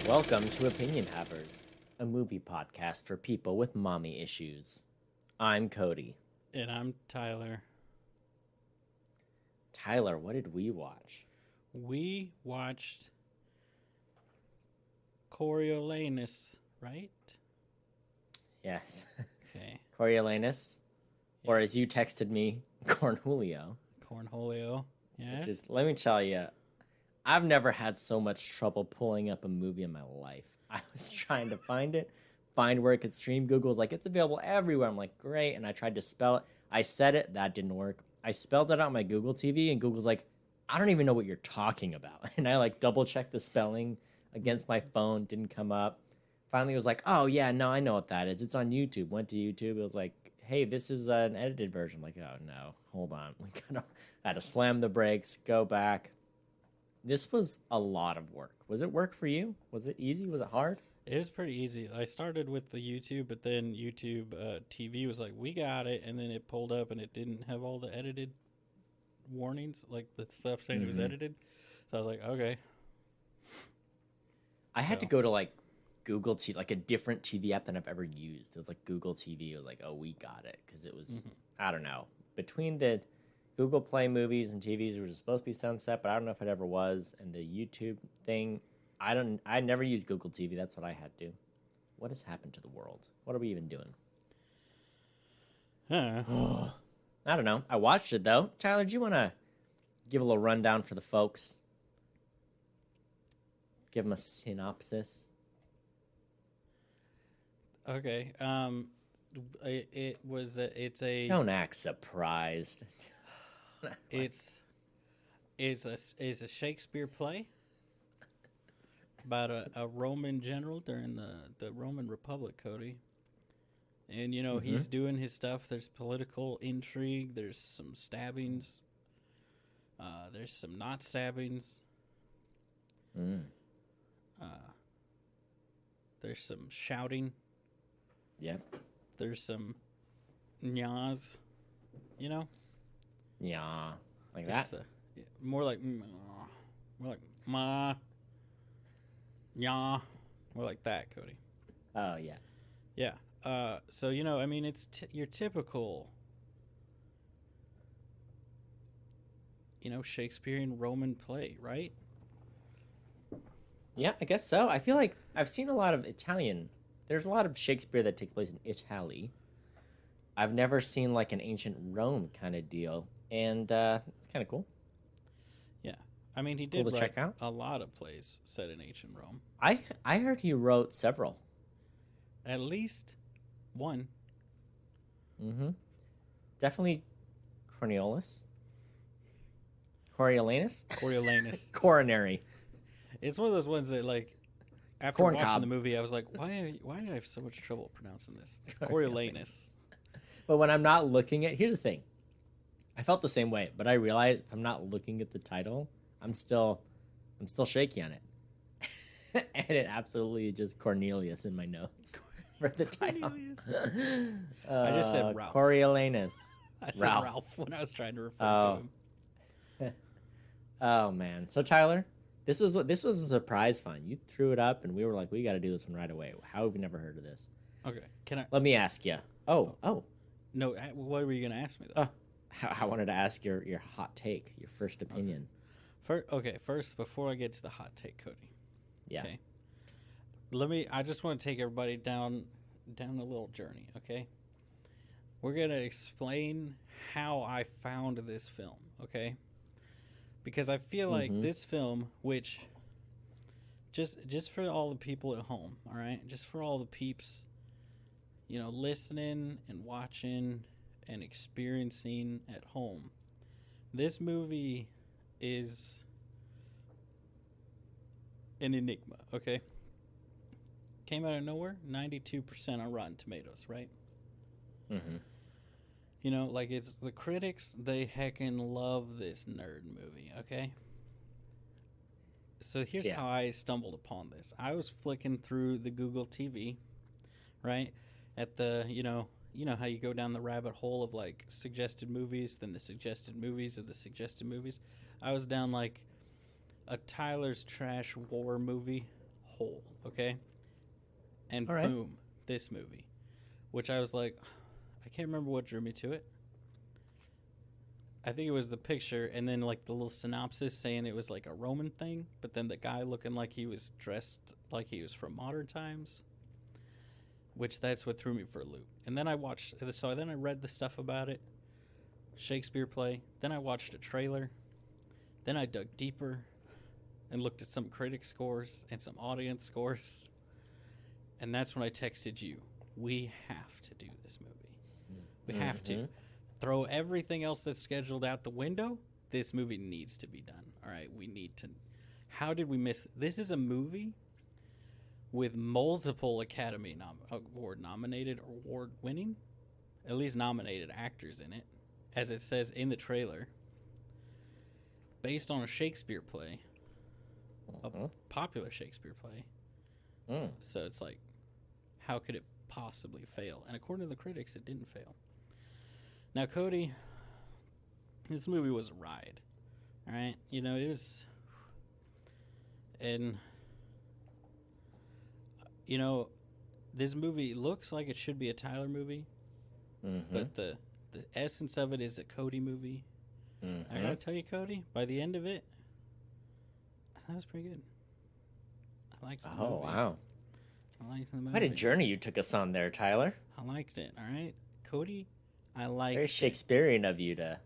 Welcome to Opinion Havers, a movie podcast for people with mommy issues. I'm Cody. And I'm Tyler. Tyler, what did we watch? We watched Coriolanus, right? Yes. Okay. Coriolanus, or as you Yes. texted me, Cornholio. Cornholio. Yeah. Which is, let me tell you, I've never had so much trouble pulling up a movie in my life. I was trying to find it, find where it could stream. Google's like, it's available everywhere. I'm like, great. And I tried to spell it. I said it. That didn't work. I spelled it out on my Google TV, and Google's like, I don't even know what you're talking about. And I double checked the spelling against my phone. Didn't come up. Finally, it was like, oh, yeah, no, I know what that is. It's on YouTube. Went to YouTube. It was like, hey, this is an edited version. I'm like, oh, no, hold on. I had to slam the brakes, go back. This was a lot of work. Was it work for you? Was it easy? Was it hard? It was pretty easy. I started with the YouTube, but then YouTube TV was like, we got it. And then it pulled up and it didn't have all the edited warnings, like the stuff saying it was edited. So I was like, okay. I had to go to Google TV, like a different TV app than I've ever used. It was like Google TV. It was like, oh, we got it. Because it was, I don't know. Between the Google Play movies and TVs, it was supposed to be sunset, but I don't know if it ever was. And the YouTube thing, I never used Google TV. That's what I had to. What has happened to the world? What are we even doing? I don't know. I watched it, though. Tyler, do you want to give a little rundown for the folks? Give them a synopsis. Okay. It's a Don't act surprised. it's a Shakespeare play about a Roman general during the Roman Republic, Cody. And, he's doing his stuff. There's political intrigue. There's some stabbings. There's some not stabbings. There's some shouting. Yep. There's some nyas, Yeah. Like It's, that? more like ma, nya, more like that, Cody. Oh, yeah. Yeah. So it's your typical, Shakespearean Roman play, right? Yeah, I guess so. I feel like I've seen a lot of Italian. There's a lot of Shakespeare that takes place in Italy. I've never seen an ancient Rome kind of deal, and it's kind of cool. Yeah. I mean, he did Cool to write check out. a lot of plays set in ancient Rome. I heard he wrote several. At least one. Definitely Coriolanus. Coriolanus? Coriolanus. Coronary. It's one of those ones that, after Corn watching cob. the movie, I was like, why did I have so much trouble pronouncing this? It's Coriolanus. But when I'm not looking at... Here's the thing. I felt the same way, but I realized if I'm not looking at the title, I'm still shaky on it. And it absolutely is just Cornelius in my notes for the title. I just said Ralph. Coriolanus. I said Ralph when I was trying to refer to him. Oh, man. So, Tyler, this was a surprise find. You threw it up, and we were like, we got to do this one right away. How have we never heard of this? Okay. Can I? Let me ask you. Oh. No, what were you going to ask me, though? I wanted to ask your hot take, your first opinion. First, before I get to the hot take, Cody. Yeah. Okay. I just want to take everybody down a little journey, okay? We're going to explain how I found this film, okay? Because I feel like this film, which just for all the people at home, all right? Just for all the peeps, listening and watching and experiencing at home. This movie is an enigma, okay? Came out of nowhere, 92% on Rotten Tomatoes, right? It's the critics, they heckin' love this nerd movie, okay? So here's how I stumbled upon this. I was flicking through the Google TV, right? At the, how you go down the rabbit hole of suggested movies, then the suggested movies of the suggested movies. I was down a Tyler's Trash War movie whole, okay? And All right. boom, this movie, which I was like, I can't remember what drew me to it. I think it was the picture, and then like the little synopsis saying it was like a Roman thing, but then the guy looking like he was dressed like he was from modern times, which that's what threw me for a loop. And then I read the stuff about it, Shakespeare play. Then I watched a trailer. Then I dug deeper and looked at some critic scores and some audience scores. And that's when I texted you, we have to do this movie. We have to. Throw everything else that's scheduled out the window. This movie needs to be done. All right, we need to. How did we miss? This is a movie with multiple Academy Award nominated or award winning, at least nominated actors in it, as it says in the trailer, based on a Shakespeare play, a popular Shakespeare play. So it's like, how could it possibly fail? And according to the critics, it didn't fail. Now, Cody, this movie was a ride, all right? You know, it was, and, you know, this movie looks like it should be a Tyler movie, but the essence of it is a Cody movie. I gotta tell you, Cody, by the end of it, that was pretty good. I liked the movie. Oh, wow. I liked the movie. What a journey you took us on there, Tyler. I liked it, all right? Cody, I liked Very it. Shakespearean of you to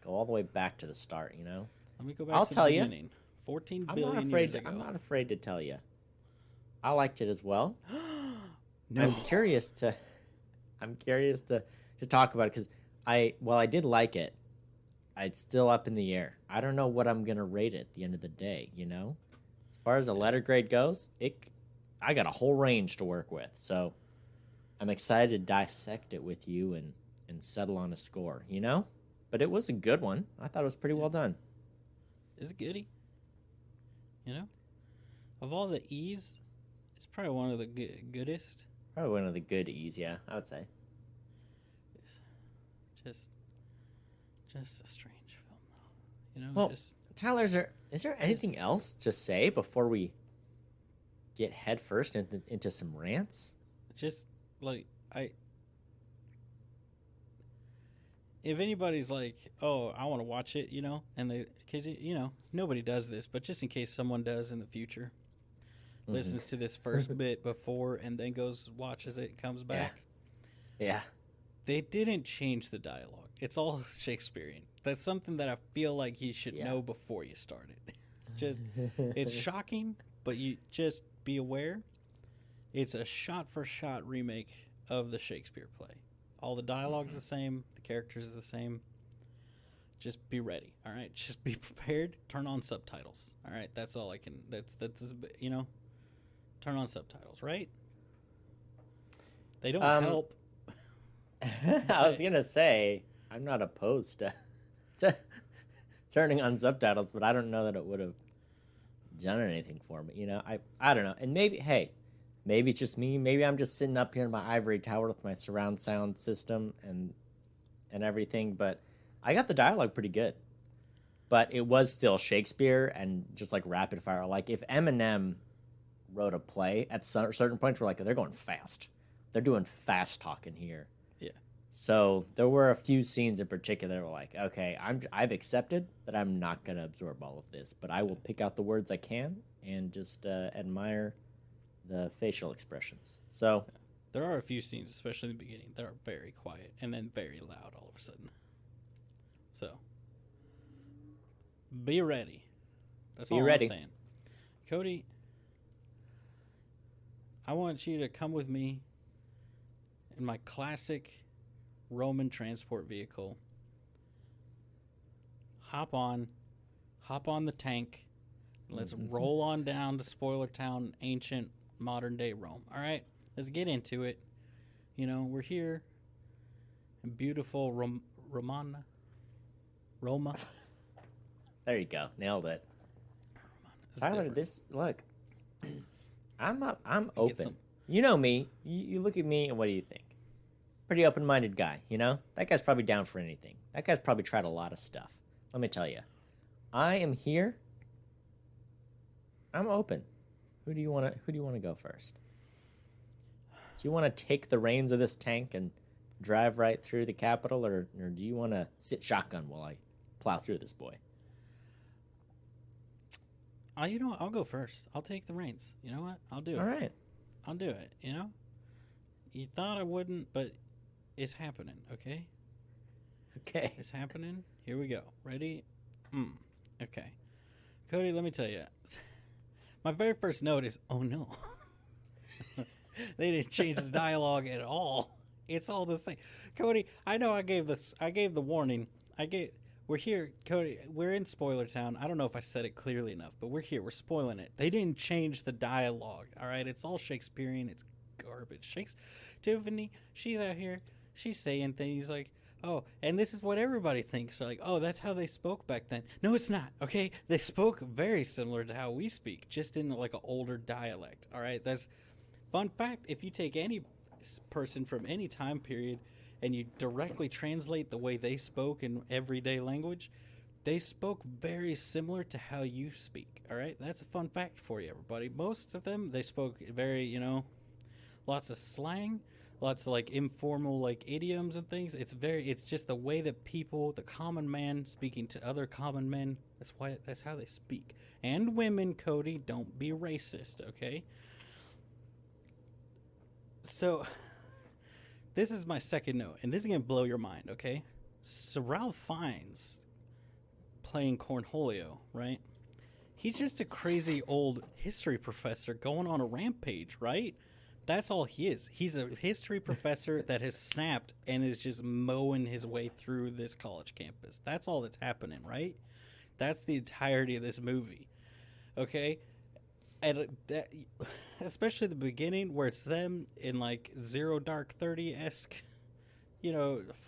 go all the way back to the start, you know? Let me go back I'll to tell the you. beginning. 14 billion years ago. I'm not afraid to tell you. I liked it as well. No. I'm curious to talk about it because I did like it. It's still up in the air. I don't know what I'm gonna rate it at the end of the day, you know? As far as a letter grade goes, I got a whole range to work with. So I'm excited to dissect it with you and settle on a score, you know? But it was a good one. I thought it was pretty well done. It's a goodie. You know? Of all the E's, it's probably one of the goodest. Probably one of the good E's, yeah, I would say. Just a strange film, though. You know? Well, Tyler, is there anything else to say before we get headfirst into some rants? Just, like, if anybody's like, oh, I want to watch it, you know, and you know, nobody does this, but just in case someone does in the future, listens to this first bit before and then watches it, comes back. Yeah. They didn't change the dialogue. It's all Shakespearean. That's something that I feel like you should know before you start it. It's shocking, but you just be aware. It's a shot-for-shot remake of the Shakespeare play. All the dialogue's the same. The characters are the same. Just be ready, all right? Just be prepared. Turn on subtitles, all right? That's all I can... That's you know? Turn on subtitles, right? They don't help. I was going to say, I'm not opposed to turning on subtitles, but I don't know that it would have done anything for me, you know? I don't know. And maybe it's just me. Maybe I'm just sitting up here in my ivory tower with my surround sound system and everything, but I got the dialogue pretty good. But it was still Shakespeare and just like rapid fire. Like if Eminem wrote a play at certain points, we're like, they're going fast. They're doing fast talking here. Yeah. So there were a few scenes in particular that were like, okay, I've accepted that I'm not going to absorb all of this, but I will pick out the words I can and just admire the facial expressions. So there are a few scenes, especially in the beginning, that are very quiet and then very loud all of a sudden. So be ready. That's all I'm saying. Cody, I want you to come with me in my classic Roman transport vehicle. Hop on the tank. Let's roll on down to Spoiler Town, ancient modern day Rome. All right, let's get into it. You know, we're here in beautiful Roma. There you go, nailed it. Tyler, look, I'm open. You know me. You look at me and what do you think? Pretty open-minded guy, you know? That guy's probably down for anything. That guy's probably tried a lot of stuff. Let me tell you. I am here. I'm open. Who do you want to go first? Do you want to take the reins of this tank and drive right through the Capitol, or do you want to sit shotgun while I plow through this boy? You know what? I'll go first. I'll take the reins. You know what? I'll do it. All right. I'll do it. You know? You thought I wouldn't, but it's happening, okay? Okay. It's happening. Here we go. Ready? Okay. Cody, let me tell you. My very first note is, oh no. They didn't change the dialogue at all. It's all the same. Cody, I know I gave the warning. We're here, Cody. We're in Spoiler Town. I don't know if I said it clearly enough, but we're here. We're spoiling it. They didn't change the dialogue. All right, it's all Shakespearean. It's garbage. Tiffany, she's out here. She's saying things like, "Oh," and this is what everybody thinks. They're like, "Oh, that's how they spoke back then." No, it's not. Okay, they spoke very similar to how we speak, just in like an older dialect. All right, that's fun fact. If you take any person from any time period and you directly translate the way they spoke in everyday language, they spoke very similar to how you speak. All right, that's a fun fact for you, everybody. Most of them, they spoke very, lots of slang, lots of like informal like idioms and things. It's just the way that people, the common man speaking to other common men, that's how they speak. And women, Cody, don't be racist, okay? So this is my second note, and this is going to blow your mind, okay? So Ralph Fiennes playing Cornholio, right? He's just a crazy old history professor going on a rampage, right? That's all he is. He's a history professor that has snapped and is just mowing his way through this college campus. That's all that's happening, right? That's the entirety of this movie, okay? And that, especially the beginning where it's them in like Zero Dark 30-esque,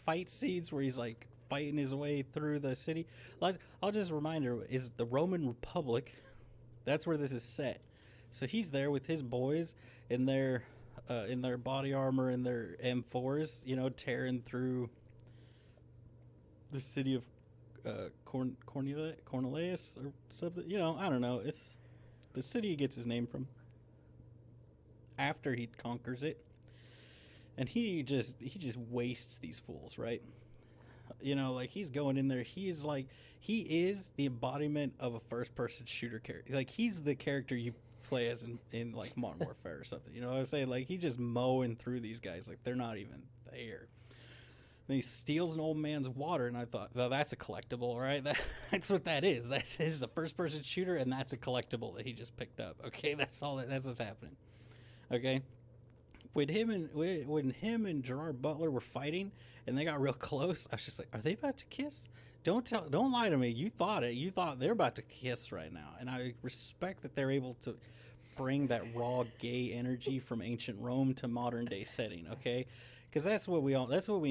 fight scenes where he's like fighting his way through the city. Like, I'll just remind her, is the Roman Republic. That's where this is set. So he's there with his boys in their body armor and their M4s, tearing through the city of Cornelius or something. I don't know. It's the city he gets his name from after he conquers it. And he just wastes these fools, right? Like he's going in there. He is the embodiment of a first-person shooter character. Like he's the character you play as in like Modern Warfare or something. You know what I'm saying? Like he's just mowing through these guys like they're not even there. Then he steals an old man's water, and I thought, well, that's a collectible, right? That's what that is. That's a first-person shooter, and that's a collectible that he just picked up. Okay, that's all. That's what's happening. Okay, when him and Gerard Butler were fighting, and they got real close, I was just like, are they about to kiss? Don't lie to me. You thought they're about to kiss right now, and I respect that they're able to bring that raw gay energy from ancient Rome to modern day setting. Okay. Because that's what we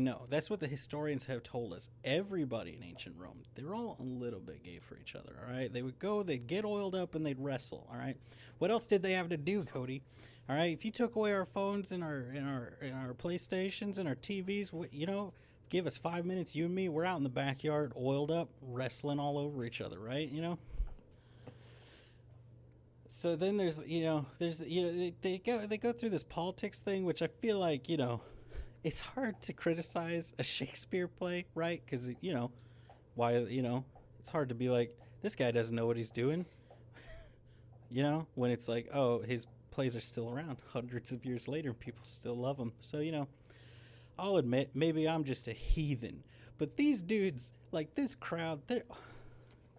know. That's what the historians have told us. Everybody in ancient Rome, they were all a little bit gay for each other, all right? They would go, they'd get oiled up, and they'd wrestle, all right? What else did they have to do, Cody? All right, if you took away our phones and our PlayStations and our TVs, give us 5 minutes, you and me, we're out in the backyard, oiled up, wrestling all over each other, right? So then there's they go through this politics thing, which I feel like, it's hard to criticize a Shakespeare play, right? Because, it's hard to be like, this guy doesn't know what he's doing. When it's like, oh, his plays are still around hundreds of years later and people still love them. So, I'll admit, maybe I'm just a heathen. But these dudes, like this crowd,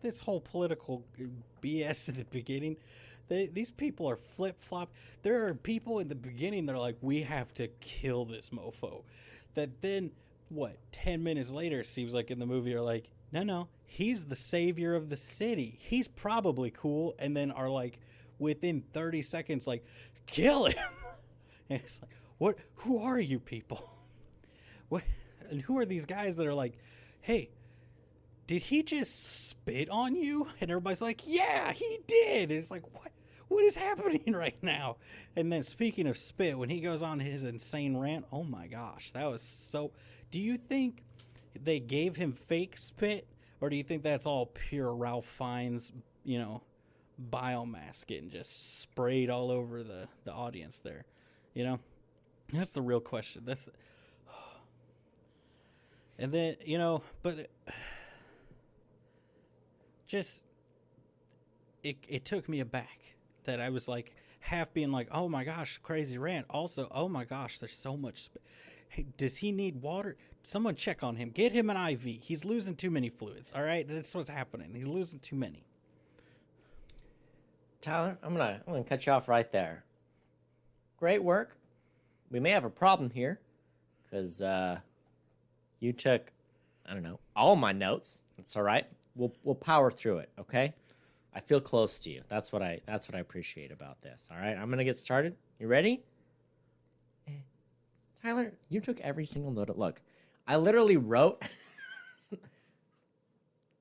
this whole political BS at the beginning, these people are flip-flop. There are people in the beginning that are like, we have to kill this mofo. That then, 10 minutes later, it seems like in the movie, are like, no, he's the savior of the city. He's probably cool. And then are like, within 30 seconds, like, kill him. And it's like, who are you people? What? And who are these guys that are like, hey, did he just spit on you? And everybody's like, yeah, he did. And it's like, what is happening right now? And then speaking of spit, when he goes on his insane rant, oh my gosh, that was so... Do you think they gave him fake spit? Or do you think that's all pure Ralph Fiennes, biomass getting just sprayed all over the audience there. You know, that's the real question. And then, but just it took me aback that I was like half being like, oh my gosh, crazy rant. Also, oh my gosh, there's so much. Hey, does he need water? Someone check on him. Get him an IV. He's losing too many fluids. All right, that's what's happening. He's losing too many. Tyler, I'm gonna cut you off right there. Great work. We may have a problem here, because you took, I don't know, all my notes. That's all right. We'll power through it, okay? I feel close to you. That's what I appreciate about this. All right, I'm gonna get started. You ready? Tyler, you took every single note. Look, I literally wrote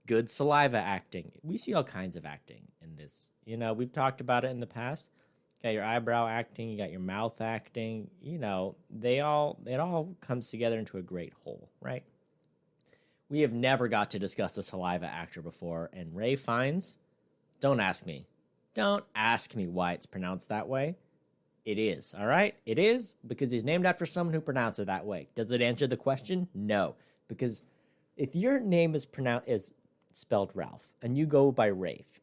good saliva acting. We see all kinds of acting in this. We've talked about it in the past. You got your eyebrow acting, you got your mouth acting. It all comes together into a great whole, right? We have never got to discuss a saliva actor before, and Ray Fiennes, don't ask me. Don't ask me why it's pronounced that way. It is, all right? It is because he's named after someone who pronounced it that way. Does it answer the question? No. Because if your name is spelled Ralph and you go by Rafe,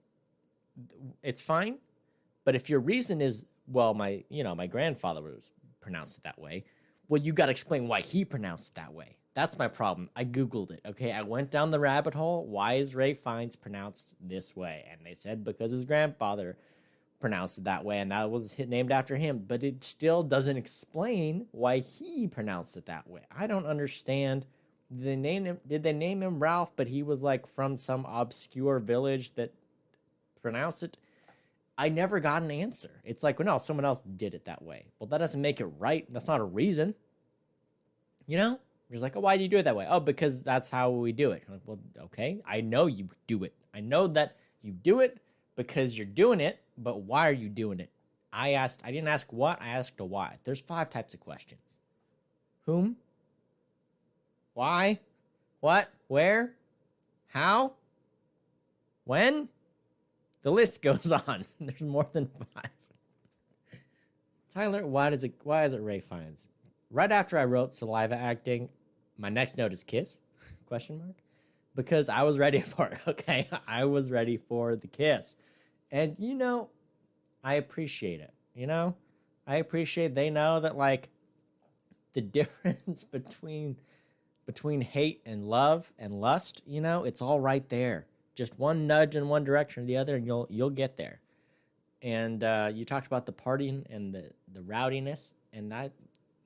it's fine. But if your reason is, well, my grandfather pronounced it that way, well, you got to explain why he pronounced it that way. That's my problem. I Googled it, okay? I went down the rabbit hole. Why is Ray Fiennes pronounced this way? And they said because his grandfather pronounced it that way, and that was named after him. But it still doesn't explain why he pronounced it that way. I don't understand. Did they name him Ralph, but he was like from some obscure village that pronounced it? I never got an answer. It's like, well, no, someone else did it that way. Well, that doesn't make it right. That's not a reason. You're like, oh, why do you do it that way? Oh, because that's how we do it. I'm like, well, okay, I know you do it. I know that you do it because you're doing it, but why are you doing it? I didn't ask what, I asked a why. There's 5 types of questions. Whom? Why? What? Where? How? When? The list goes on. There's more than 5. Tyler, why is it Ray Fiennes? Right after I wrote saliva acting, my next note is kiss? ? Because I was ready for it, okay? I was ready for the kiss. And, I appreciate it, I appreciate they know that, like, the difference between hate and love and lust, it's all right there. Just one nudge in one direction or the other, and you'll get there. And you talked about the partying and the rowdiness, and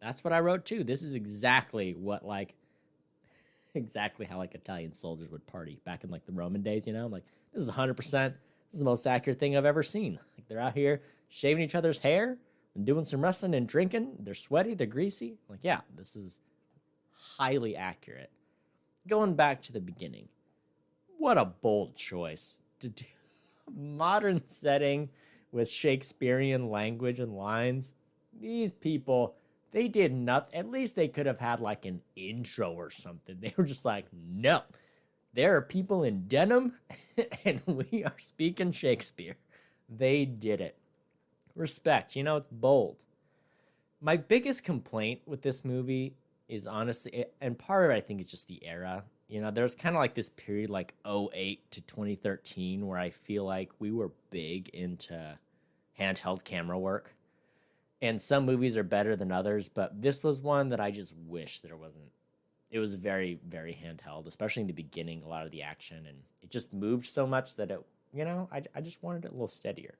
that's what I wrote too. This is exactly how like Italian soldiers would party back in like the Roman days. I'm like, this is 100%. This is the most accurate thing I've ever seen. Like they're out here shaving each other's hair and doing some wrestling and drinking. They're sweaty. They're greasy. Like, yeah, this is highly accurate. Going back to the beginning, what a bold choice to do a modern setting with Shakespearean language and lines. These people, they did nothing. At least they could have had like an intro or something. They were just like, no, there are people in denim and we are speaking Shakespeare. They did it. Respect, it's bold. My biggest complaint with this movie is honestly, and part of it I think is just the era. There's kind of like this period like 2008 to 2013 where I feel like we were big into handheld camera work. And some movies are better than others, but this was one that I just wish there wasn't. It was very, very handheld, especially in the beginning, a lot of the action, and it just moved so much that it, I just wanted it a little steadier.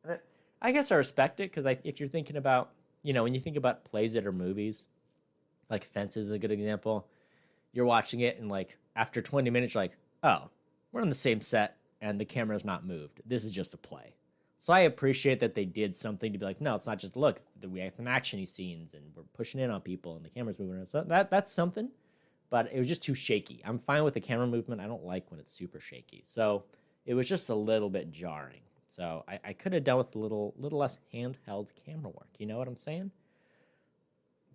And I guess I respect it, because if you're thinking about, when you think about plays that are movies, like Fences is a good example. You're watching it, and like after 20 minutes, you're like, oh, we're on the same set, and the camera's not moved. This is just a play. So I appreciate that they did something to be like, no, it's not just, look, we have some action-y scenes, and we're pushing in on people, and the camera's moving around. So that's something, but it was just too shaky. I'm fine with the camera movement. I don't like when it's super shaky. So it was just a little bit jarring. So I could have done with a little less handheld camera work. You know what I'm saying?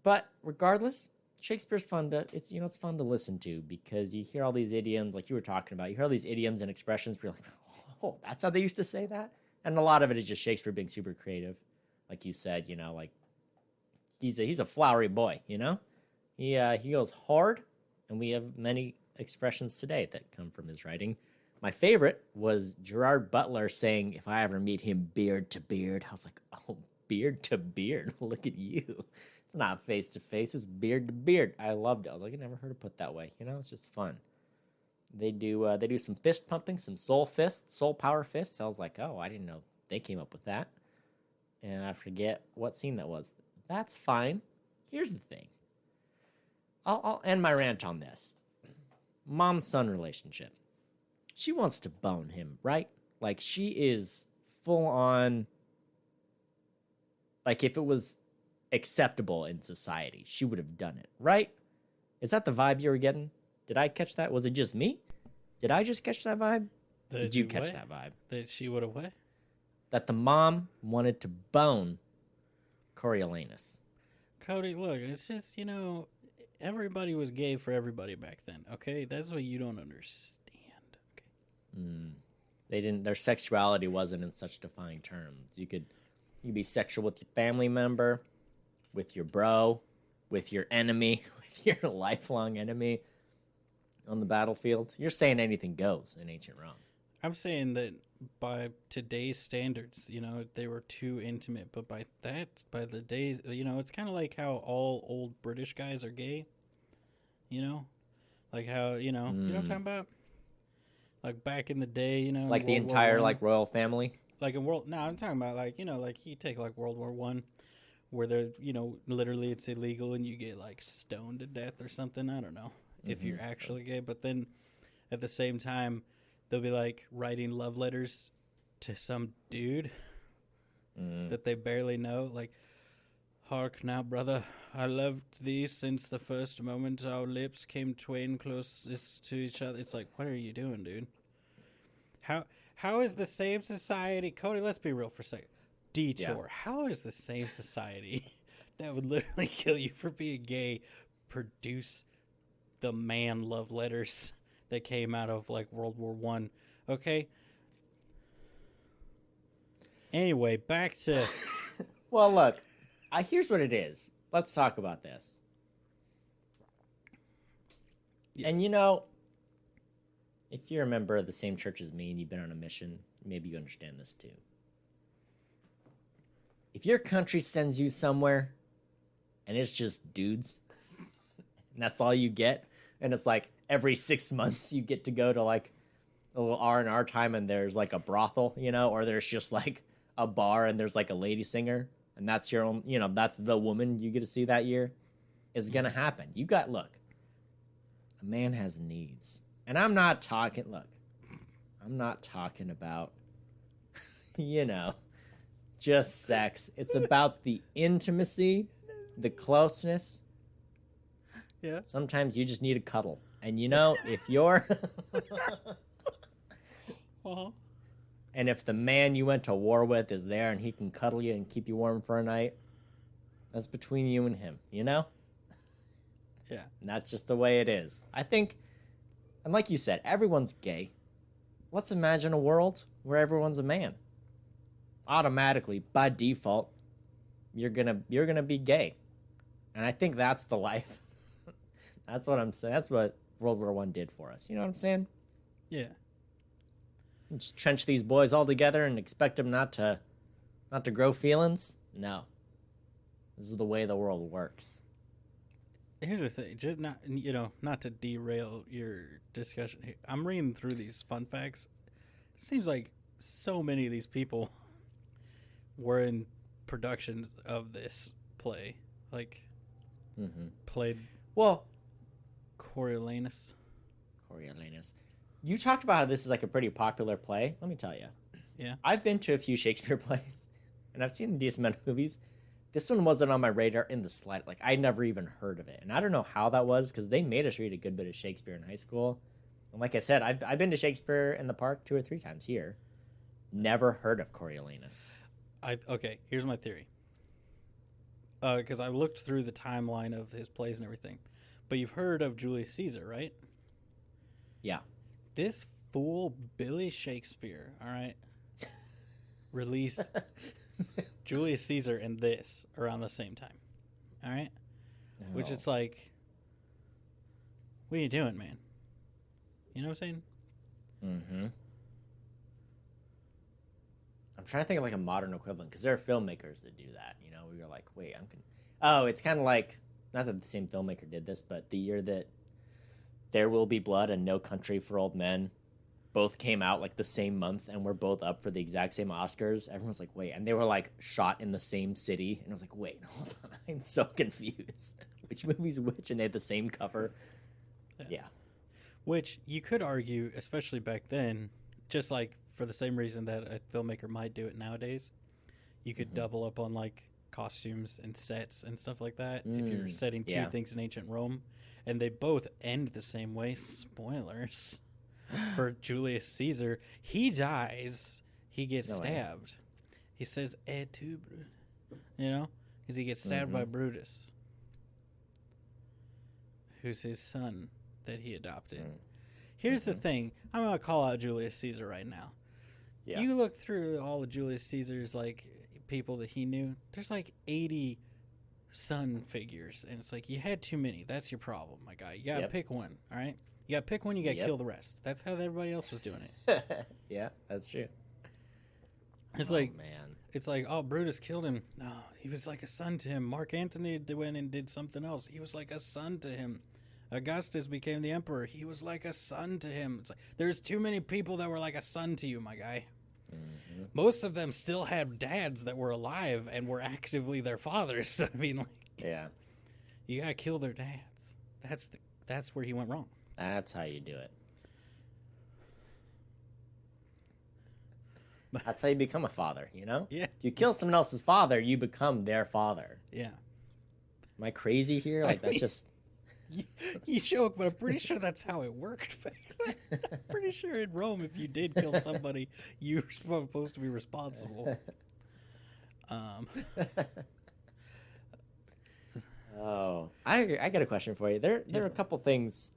But regardless, Shakespeare's fun to, it's fun to listen to, because you hear all these idioms like you were talking about. You hear all these idioms and expressions where you're like, oh oh, that's how they used to say that. And a lot of it is just Shakespeare being super creative, like you said. Like he's a flowery boy. He goes hard, and we have many expressions today that come from his writing. My favorite was Gerard Butler saying, "If I ever meet him beard to beard," I was like, "Oh, beard to beard, look at you." It's not face to face; it's beard to beard. I loved it. I was like, I never heard it put that way. It's just fun. They do some fist pumping, some soul power fists. I was like, oh, I didn't know they came up with that. And I forget what scene that was. That's fine. Here's the thing. I'll end my rant on this. Mom-son relationship. She wants to bone him, right? Like, she is full on. Like, if it was acceptable in society, she would have done it, right? Is that the vibe you were getting? Did I catch that? Was it just me? Did I just catch that vibe? Did you catch that vibe? That she would have what? That the mom wanted to bone Coriolanus. Cody, look, it's just, everybody was gay for everybody back then, okay? That's what you don't understand, okay? They didn't. Their sexuality wasn't in such defined terms. You'd be sexual with your family member, with your bro, with your enemy, with your lifelong enemy on the battlefield. You're saying anything goes in ancient Rome. I'm saying that by today's standards, they were too intimate. But by the days, it's kind of like how all old British guys are gay. Like how, you know what I'm talking about? Like back in the day, like the entire like royal family. Like in I'm talking about like you take like World War I, where they're literally it's illegal and you get like stoned to death or something. I don't know if you're actually gay, but then at the same time they'll be like writing love letters to some dude that they barely know, like, "Hark now, brother, I loved thee since the first moment our lips came twain closest to each other." It's like, what are you doing, dude? How is the same society, Cody, let's be real for a second. Detour. Yeah. How is the same society that would literally kill you for being gay produce the man love letters that came out of like World War I? Okay. Anyway, back to well, look, here's what it is. Let's talk about this. Yes. And if you're a member of the same church as me and you've been on a mission, maybe you understand this too. If your country sends you somewhere and it's just dudes, and that's all you get, and it's like every 6 months you get to go to like a little R&R time and there's like a brothel, or there's just like a bar and there's like a lady singer and that's your own, that's the woman you get to see that year, is going to happen. Look, a man has needs. And I'm not talking about, just sex. It's about the intimacy, the closeness. Yeah. Sometimes you just need a cuddle. And if you're and if the man you went to war with is there and he can cuddle you and keep you warm for a night, that's between you and him, Yeah. And that's just the way it is. I think, and like you said, everyone's gay. Let's imagine a world where everyone's a man. Automatically, by default, you're gonna be gay. And I think that's the life. That's what I'm saying. That's what World War I did for us. You know what I'm saying? Yeah. Just trench these boys all together and expect them not to grow feelings? No. This is the way the world works. Here's the thing, just not to derail your discussion here. I'm reading through these fun facts. It seems like so many of these people were in productions of this play, like played. Well, Coriolanus. You talked about how this is like a pretty popular play. Let me tell you. Yeah. I've been to a few Shakespeare plays, and I've seen a decent amount of movies. This one wasn't on my radar in the slight. Like, I never even heard of it. And I don't know how that was, because they made us read a good bit of Shakespeare in high school. And like I said, I've been to Shakespeare in the Park 2 or 3 times here. Never heard of Coriolanus. Okay, here's my theory. Because I looked through the timeline of his plays and everything. But you've heard of Julius Caesar, right? Yeah. This fool Billy Shakespeare, all right, released Julius Caesar and this around the same time, all right? Oh. Which it's like, what are you doing, man? You know what I'm saying? Mm-hmm. I'm trying to think of like a modern equivalent because there are filmmakers that do that. You know, we were like, wait, oh, it's kind of like, not that the same filmmaker did this, but the year that There Will Be Blood and No Country for Old Men both came out like the same month and were both up for the exact same Oscars. Everyone's like, wait, and they were like shot in the same city, and I was like, wait, hold on, I'm so confused. Which movie's which? And they had the same cover. Yeah. Which you could argue, especially back then, just like for the same reason that a filmmaker might do it nowadays, you could double up on like costumes and sets and stuff like that if you're setting two things in ancient Rome, and they both end the same way. Spoilers for Julius Caesar. He dies. He gets stabbed. He says, "Et tu, you know, because he gets stabbed by Brutus, who's his son that he adopted. Here's the thing. I'm going to call out Julius Caesar right now. Yeah. You look through all of Julius Caesar's, like, people that he knew. There's, like, 80 son figures. And it's like, you had too many. That's your problem, my guy. You got to pick one, all right? You got to pick one. You got to kill the rest. That's how everybody else was doing it. Yeah, that's true. It's man. It's like, oh, Brutus killed him. No, he was like a son to him. Mark Antony went and did something else. He was like a son to him. Augustus became the emperor. He was like a son to him. It's like, there's too many people that were like a son to you, my guy. Mm-hmm. Most of them still had dads that were alive and were actively their fathers. So, I mean, like, you gotta kill their dads. That's where he went wrong. That's how you do it. That's how you become a father, you know? Yeah. If you kill someone else's father, you become their father. Yeah. Am I crazy here? Like, that's just... You joke, but I'm pretty sure that's how it worked back then. I'm pretty sure in Rome, if you did kill somebody, you were supposed to be responsible. Oh, I got a question for you. There are a couple things,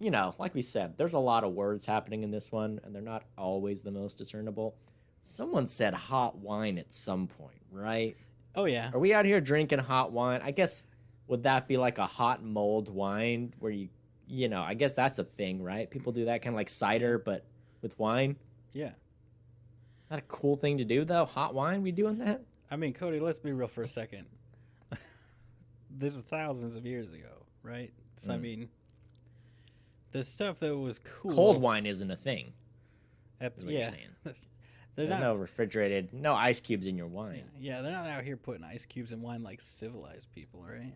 you know, like we said, there's a lot of words happening in this one, and they're not always the most discernible. Someone said hot wine at some point, right? Oh, yeah. Are we out here drinking hot wine? I guess... Would that be like a hot mulled wine where you know, I guess that's a thing, right? People do that kind of like cider, but with wine. Yeah. Is that a cool thing to do, though? Hot wine? We doing that? I mean, Cody, let's be real for a second. This is thousands of years ago, right? So, I mean, the stuff that was cool. Cold wine isn't a thing. That's what you're saying. There's no refrigerated, no ice cubes in your wine. Yeah, they're not out here putting ice cubes in wine like civilized people, right?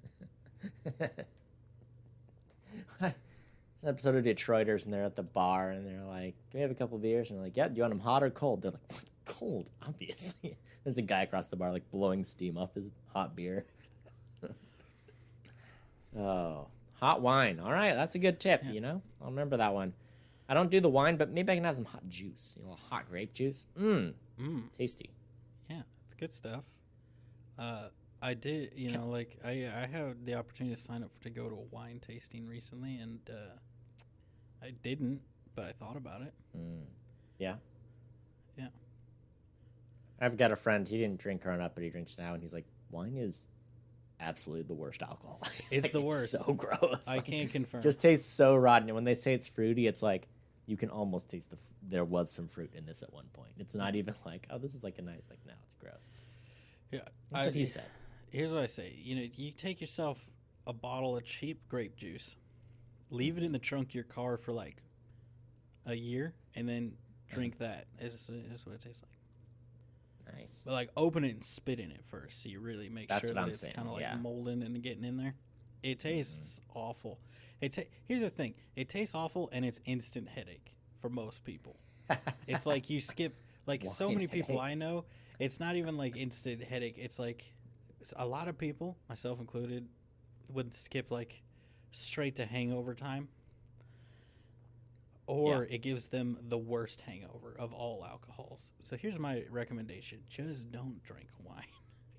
An episode of Detroiters, and they're at the bar, and they're like, "Can we have a couple beers?" And they're like, "Yeah, do you want them hot or cold?" They're like, "What? Cold, obviously." There's a guy across the bar, like, blowing steam off his hot beer. Oh, hot wine. All right, that's a good tip, you know? I'll remember that one. I don't do the wine, but maybe I can have some hot juice. You know, hot grape juice. Tasty. Yeah, it's good stuff. I did, you know, like I had the opportunity to sign up to go to a wine tasting recently, and I didn't, but I thought about it. Yeah. Yeah. I've got a friend. He didn't drink growing up, but he drinks now, and he's like, wine is absolutely the worst alcohol. It's like, the worst. It's so gross. I can't confirm. Just tastes so rotten. And when they say it's fruity, it's like you can almost taste there was some fruit in this at one point. It's not even like, oh, this is like a nice, like, no, it's gross. Yeah, that's what he said. Here's what I say. You know, you take yourself a bottle of cheap grape juice, leave it in the trunk of your car for like a year, and then drink that. It's what it tastes like. Nice. But like open it and spit in it first, so you really make sure that it's kind of like molding and getting in there. It tastes awful. Here's the thing: it tastes awful, and it's instant headache for most people. It's like you skip like so many people I know. It's not even like instant headache. It's like a lot of people, myself included, would skip like straight to hangover time. Or it gives them the worst hangover of all alcohols. So here's my recommendation. Just don't drink wine.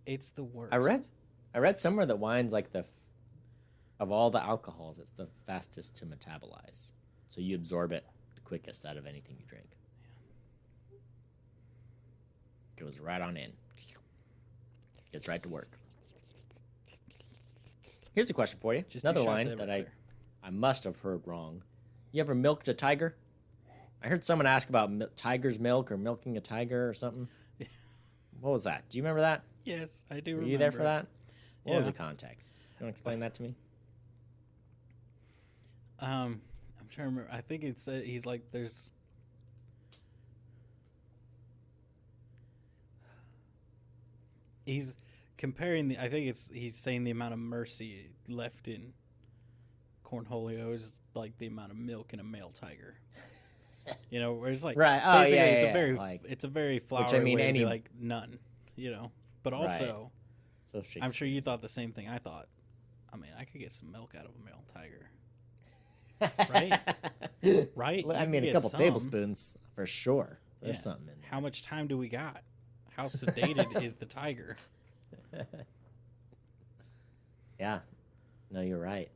It's the worst. I read somewhere that wine's like of all the alcohols, it's the fastest to metabolize. So you absorb it quickest out of anything you drink. Goes right on in. Gets right to work. Here's a question for you. Just another 2 shots line of that Everclear. I must have heard wrong. You ever milked a tiger? I heard someone ask about tiger's milk or milking a tiger or something. What was that? Do you remember that? Yes, I do Were remember. you there for that? What was Yeah. the context? You want to explain that to me? I'm trying to remember. I think it's he's like there's. He's comparing the. I think he's saying the amount of mercy left in Cornholio is like the amount of milk in a male tiger. You know, where it's like Right. Oh, basically yeah, it's yeah, a very like, it's a very which, flowery I mean, way to any- be like none. You know, but also So I'm sure you thought the same thing I thought. I mean, I could get some milk out of a male tiger. Right? Right? I You mean, could a get couple some. tablespoons for sure. There's Yeah. something in How much time do we got? How sedated is the tiger? there. Yeah. No, you're right.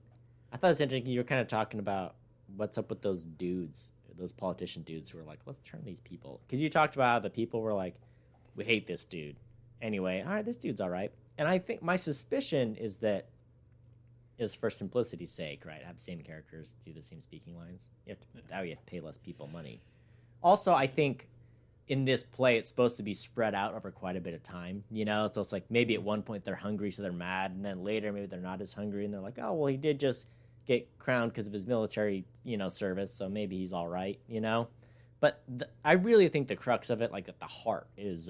I thought it was interesting. You were kind of talking about what's up with those dudes, those politician dudes who were like, let's turn these people. Because you talked about how the people were like, we hate this dude. Anyway, all right, this dude's all right. And I think my suspicion is that is for simplicity's sake, right? Have the same characters, do the same speaking lines. That way you have to pay less people money. Also, I think in this play, it's supposed to be spread out over quite a bit of time. You know, so it's like maybe at one point they're hungry, so they're mad, and then later maybe they're not as hungry, and they're like, oh, well, he did just get crowned because of his military, service, so maybe he's all right, But I really think the crux of it, like at the heart, is,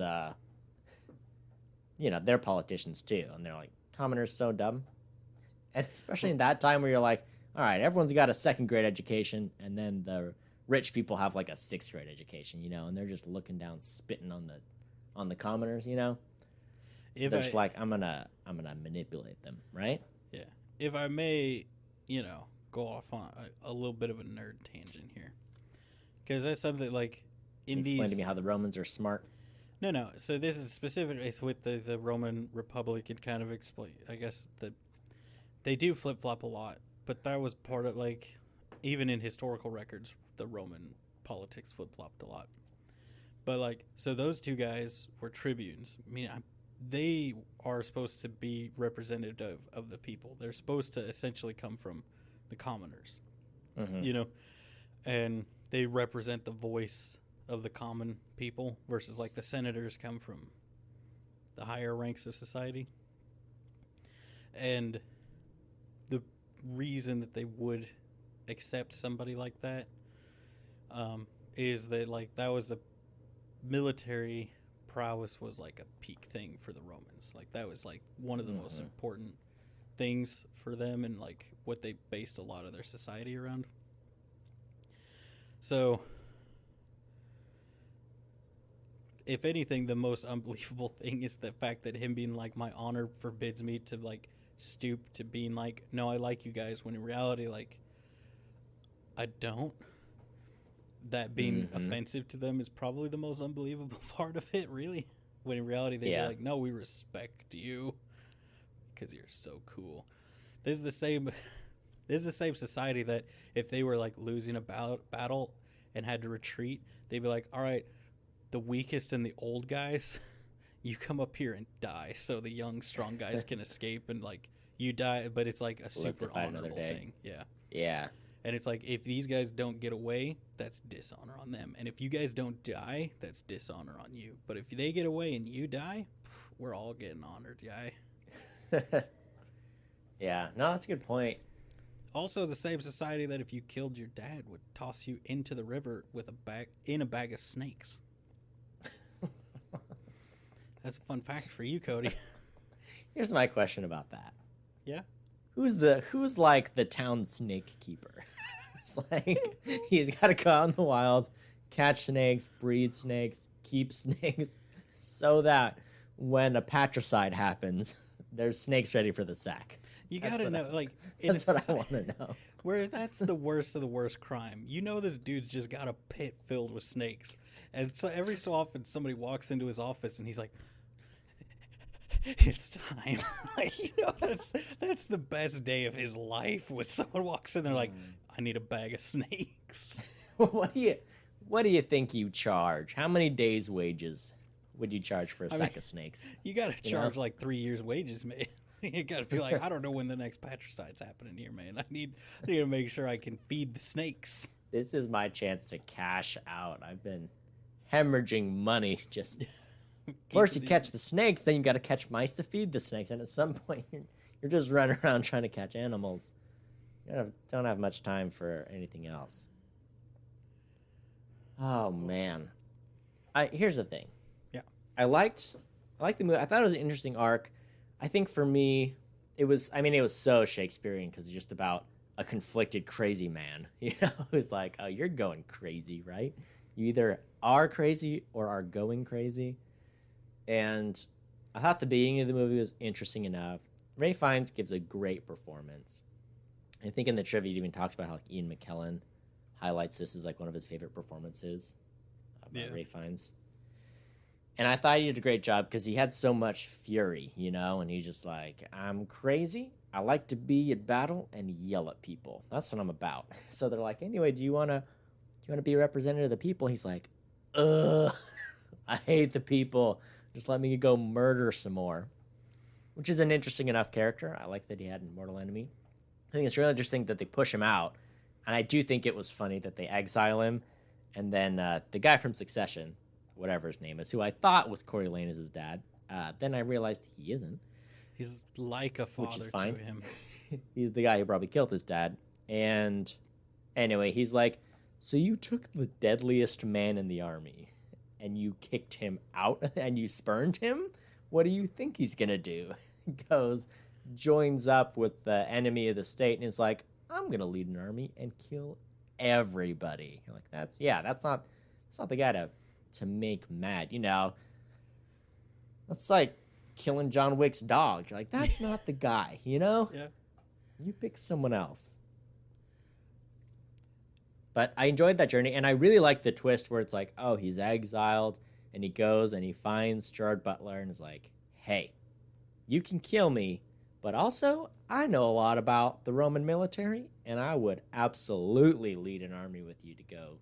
they're politicians too, and they're like, commoners so dumb. And especially in that time where you're like, all right, everyone's got a second grade education, and then the rich people have like a sixth grade education, and they're just looking down, spitting on the commoners, So they're just like, I'm gonna manipulate them, right? Yeah. If I may, go off on a little bit of a nerd tangent here, because that's something like Explain to me how the Romans are smart. No. So this is specifically it's with the Roman Republic. It kind of explain. I guess that they do flip flop a lot, but that was part of like even in historical records, the Roman politics flip flopped a lot. But like, so those two guys were tribunes. I mean, they are supposed to be representative of the people. They're supposed to essentially come from the commoners, and they represent the voice of the common people versus like the senators come from the higher ranks of society. And the reason that they would accept somebody like that is that like that was a military prowess was like a peak thing for the Romans. Like that was like one of the most important things for them and like what they based a lot of their society around. So if anything, the most unbelievable thing is the fact that him being like, my honor forbids me to like stoop to being like, no, I like you guys, when in reality, like, I don't. That being offensive to them is probably the most unbelievable part of it, really. When in reality, they'd be like, no, we respect you because you're so cool. This is the same society that if they were like losing a battle and had to retreat, they'd be like, all right, the weakest and the old guys, you come up here and die so the young, strong guys can escape and like you die, but it's like a super honorable thing. Yeah. Yeah. And it's like, if these guys don't get away, that's dishonor on them. And if you guys don't die, that's dishonor on you. But if they get away and you die, we're all getting honored, guy. Yeah. No, that's a good point. Also, the same society that if you killed your dad would toss you into the river with a bag of snakes. That's a fun fact for you, Cody. Here's my question about that. Yeah? Who's like the town snake keeper? It's like he's got to go out in the wild, catch snakes, breed snakes, keep snakes, so that when a patricide happens, there's snakes ready for the sack. You gotta know, like, that's what I want to know. Whereas that's the worst of the worst crime. You know, this dude's just got a pit filled with snakes, and so every so often somebody walks into his office and he's like, "It's time." Like, that's the best day of his life when someone walks in there like, "I need a bag of snakes." what do you think you charge? How many days' wages would you charge for a I mean, sack of snakes? you got to You know? charge like 3 years' wages, man. You got to be like, I don't know when the next patricide's happening here, man. I need to make sure I can feed the snakes. This is my chance to cash out. I've been hemorrhaging money. Just first you catch the snakes, then you got to catch mice to feed the snakes, and at some point you're just running around trying to catch animals. You don't have much time for anything else. Oh man, here's the thing. Yeah, I liked the movie. I thought it was an interesting arc. I think for me, it was so Shakespearean because it's just about a conflicted, crazy man. You know, it's like, oh, you're going crazy, right? You either are crazy or are going crazy. And I thought the beginning of the movie was interesting enough. Ray Fiennes gives a great performance. I think in the trivia, it even talks about how Ian McKellen highlights this as like one of his favorite performances by Ray Fiennes. And I thought he did a great job because he had so much fury, you know, and he's just like, I'm crazy. I like to be at battle and yell at people. That's what I'm about. So they're like, anyway, do you want to be a representative of the people? He's like, ugh, I hate the people. Just let me go murder some more, which is an interesting enough character. I like that he had an mortal enemy. I think it's really interesting that they push him out. And I do think it was funny that they exile him. And then the guy from Succession, whatever his name is, who I thought was Coriolanus' dad, then I realized he isn't. He's like a father, which is fine. To him. He's the guy who probably killed his dad. And anyway, he's like, so you took the deadliest man in the army and you kicked him out and you spurned him? What do you think he's going to do? Goes, joins up with the enemy of the state and is like, I'm going to lead an army and kill everybody. You're like, that's not the guy to make mad, you know. That's like killing John Wick's dog. You're like, that's not the guy, you know? Yeah. You pick someone else. But I enjoyed that journey, and I really like the twist where it's like, oh, he's exiled, and he goes and he finds Gerard Butler and is like, hey, you can kill me, but also I know a lot about the Roman military, and I would absolutely lead an army with you to go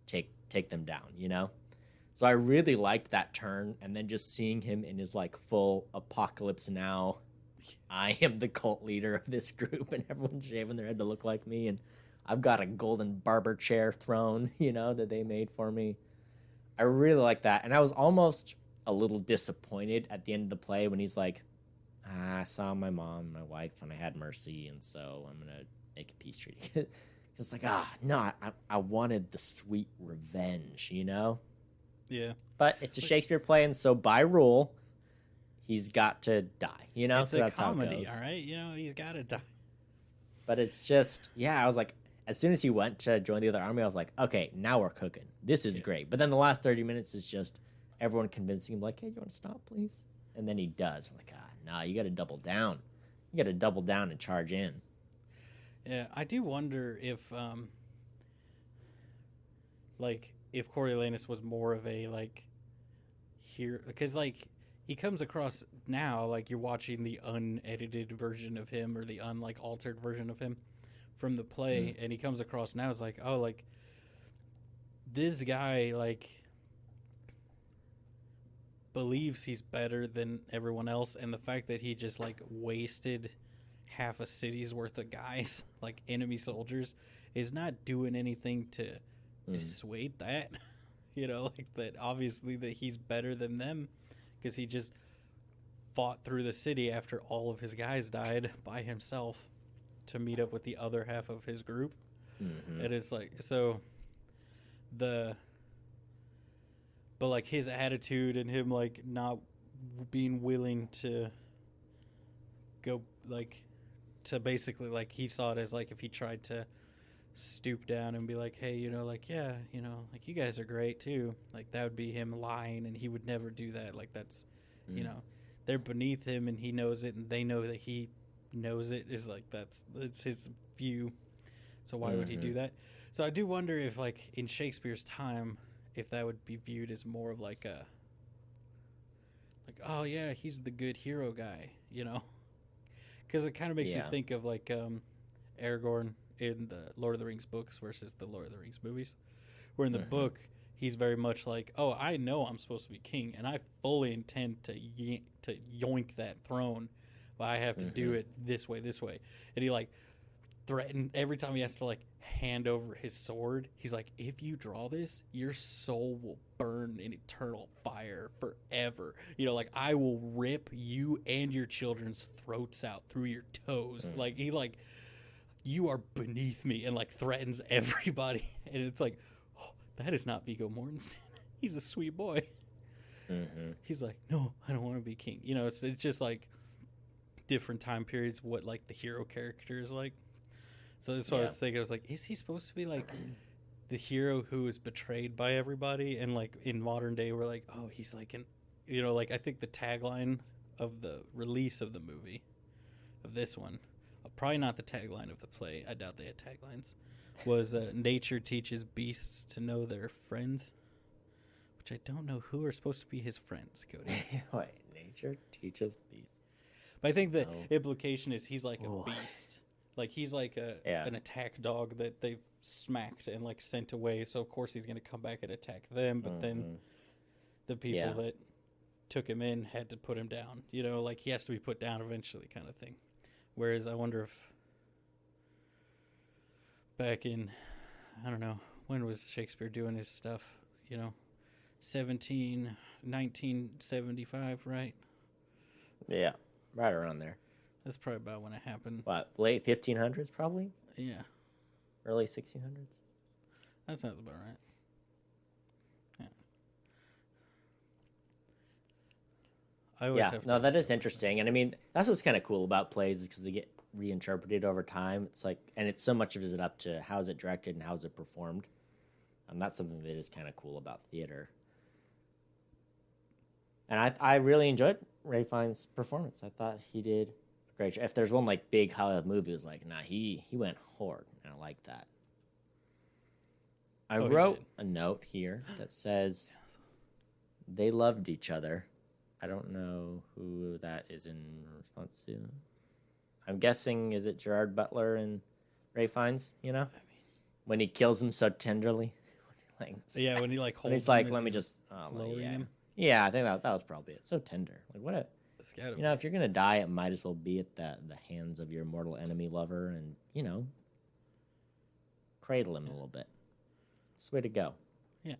take them down, you know? So I really liked that turn, and then just seeing him in his like full apocalypse now, I am the cult leader of this group, and everyone's shaving their head to look like me, and I've got a golden barber chair throne, you know, that they made for me. I really like that, and I was almost a little disappointed at the end of the play when he's like, I saw my mom and my wife, and I had mercy, and so I'm gonna make a peace treaty. It's like, no, I wanted the sweet revenge, you know? Yeah. But it's a Shakespeare play, and so by rule, he's got to die, you know? It's a comedy, all right? You know, he's got to die. But it's just, I was like, as soon as he went to join the other army, I was like, okay, now we're cooking. This is great. But then the last 30 minutes is just everyone convincing him, like, hey, you want to stop, please? And then he does. We're like, no, you got to double down. You got to double down and charge in. Yeah, I do wonder if, if Coriolanus was more of a, hero, because, he comes across now, you're watching the unedited version of him or the altered version of him from the play, and he comes across now as this guy, believes he's better than everyone else, and the fact that he just, wasted half a city's worth of guys, enemy soldiers, is not doing anything to dissuade that. You know, that obviously that he's better than them because he just fought through the city after all of his guys died by himself to meet up with the other half of his group. Mm-hmm. And it's but his attitude and him not being willing to go to basically he saw it as if he tried to stoop down and be like, hey, you know, you guys are great too, that would be him lying, and he would never do that. That's you know, they're beneath him and he knows it, and they know that he knows it, is it's his view, so why would he do that? So I do wonder if in Shakespeare's time, if that would be viewed as more of oh yeah, he's the good hero guy, you know, because it kind of makes me think of Aragorn in the Lord of the Rings books versus the Lord of the Rings movies. Where in the book, he's very much like, oh, I know I'm supposed to be king, and I fully intend to yoink that throne, but I have to do it this way. And he like threatened every time he has to like hand over his sword. He's like, if you draw this, your soul will burn in eternal fire forever. You know, like I will rip you and your children's throats out through your toes. Like he like, you are beneath me, and like threatens everybody. And it's like, oh, that is not Viggo Mortensen. He's a sweet boy. He's like, no, I don't want to be king. You know, it's just like different time periods, what like the hero character is like. So that's what I was thinking. I was like, is he supposed to be like the hero who is betrayed by everybody? And like in modern day, we're like, oh, he's like an, you know, like I think the tagline of the release of the movie, of this one, probably not the tagline of the play, I doubt they had taglines, was nature teaches beasts to know their friends, which I don't know who are supposed to be his friends, Cody. Wait, nature teaches beasts. But I think the implication is he's like a beast. Like he's like an attack dog that they've smacked and like sent away. So of course he's going to come back and attack them. But then the people that took him in had to put him down. You know, like he has to be put down eventually, kind of thing. Whereas I wonder if back in, I don't know, when was Shakespeare doing his stuff? You know, 1975, right? Yeah, right around there. That's probably about when it happened. What, late 1500s probably? Yeah. Early 1600s? That sounds about right. Yeah. I always have to. That is interesting. And I mean, that's what's kind of cool about plays is because they get reinterpreted over time. It's like, and it's so much of it up to how is it directed and how is it performed. And that's something that is kind of cool about theater. And I really enjoyed Ray Fiennes' performance. I thought he did great. If there's one like big Hollywood movie, it was like, nah, he went hard, and I like that. I wrote a note here that says they loved each other. I don't know who that is in response to. I'm guessing, is it Gerard Butler and Ray Fiennes? You know, when he kills him so tenderly. Like, yeah, when he like holds. When he's like, let me just lowering him. Yeah, I think that was probably it. So tender. Like what a. You know, if you're gonna die, it might as well be at the hands of your mortal enemy lover, and you know, cradle him a little bit. It's the way to go. Yeah.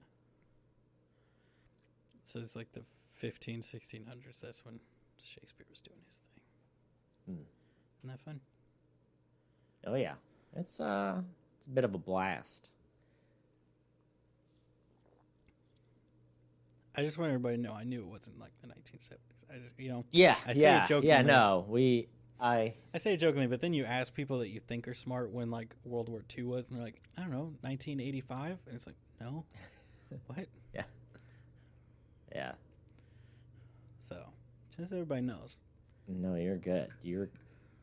So it's like the 1600s. That's when Shakespeare was doing his thing. Isn't that fun? Oh yeah, it's a bit of a blast. I just want everybody to know I knew it wasn't like the 1970s. I just, you know. I say it jokingly. Yeah, no, I say it jokingly, but then you ask people that you think are smart when like World War II was, and they're like, I don't know, 1985, and it's like, no, what? Yeah. So, just so everybody knows. No, you're good.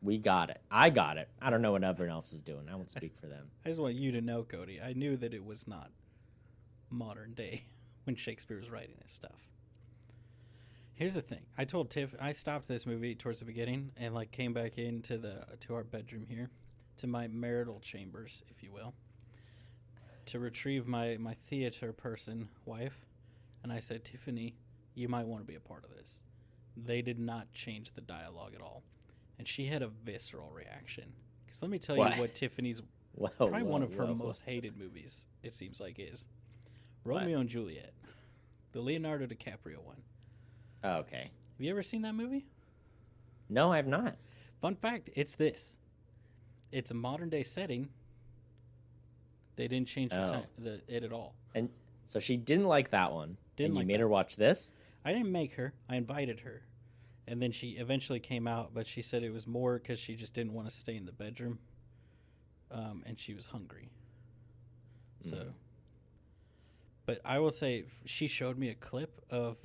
We got it. I got it. I don't know what everyone else is doing. I won't speak for them. I just want you to know, Cody. I knew that it was not modern day when Shakespeare was writing his stuff. Here's the thing. I told Tiff, I stopped this movie towards the beginning and like came back into to our bedroom here, to my marital chambers, if you will, to retrieve my theater person wife. And I said, Tiffany, you might want to be a part of this. They did not change the dialogue at all. And she had a visceral reaction. Because let me tell you what Tiffany's probably one of her most hated movies, it seems like, is Romeo and Juliet, the Leonardo Dicaprio one. Oh, okay. Have you ever seen that movie? No, I have not. Fun fact, it's this. It's a modern day setting. They didn't change it at all. And so she didn't like that one. And you made her watch this? I didn't make her. I invited her. And then she eventually came out, but she said it was more because she just didn't want to stay in the bedroom. And she was hungry. So. But I will say, she showed me a clip of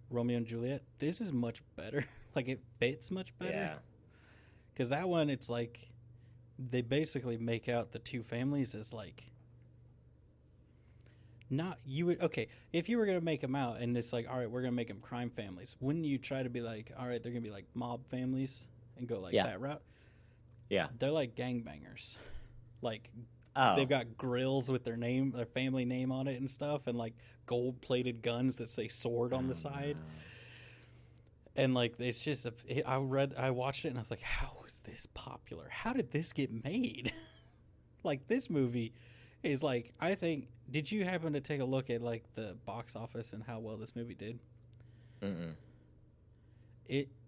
Romeo and Juliet. This is much better. Like, it fits much better. Yeah. Because that one, it's like, they basically make out the two families as like, not, you would, okay, if you were going to make them out and it's like, all right, we're going to make them crime families, wouldn't you try to be like, all right, they're going to be like mob families and go like that route? Yeah. They're like gangbangers. Like, Oh. they've got grills with their name, their family name on it and stuff, and like gold plated guns that say sword on the side. No. And like it's just I watched it and I was like, how is this popular? How did this get made? Like this movie is like, I think, did you happen to take a look at like the box office and how well this movie did? Mm-mm.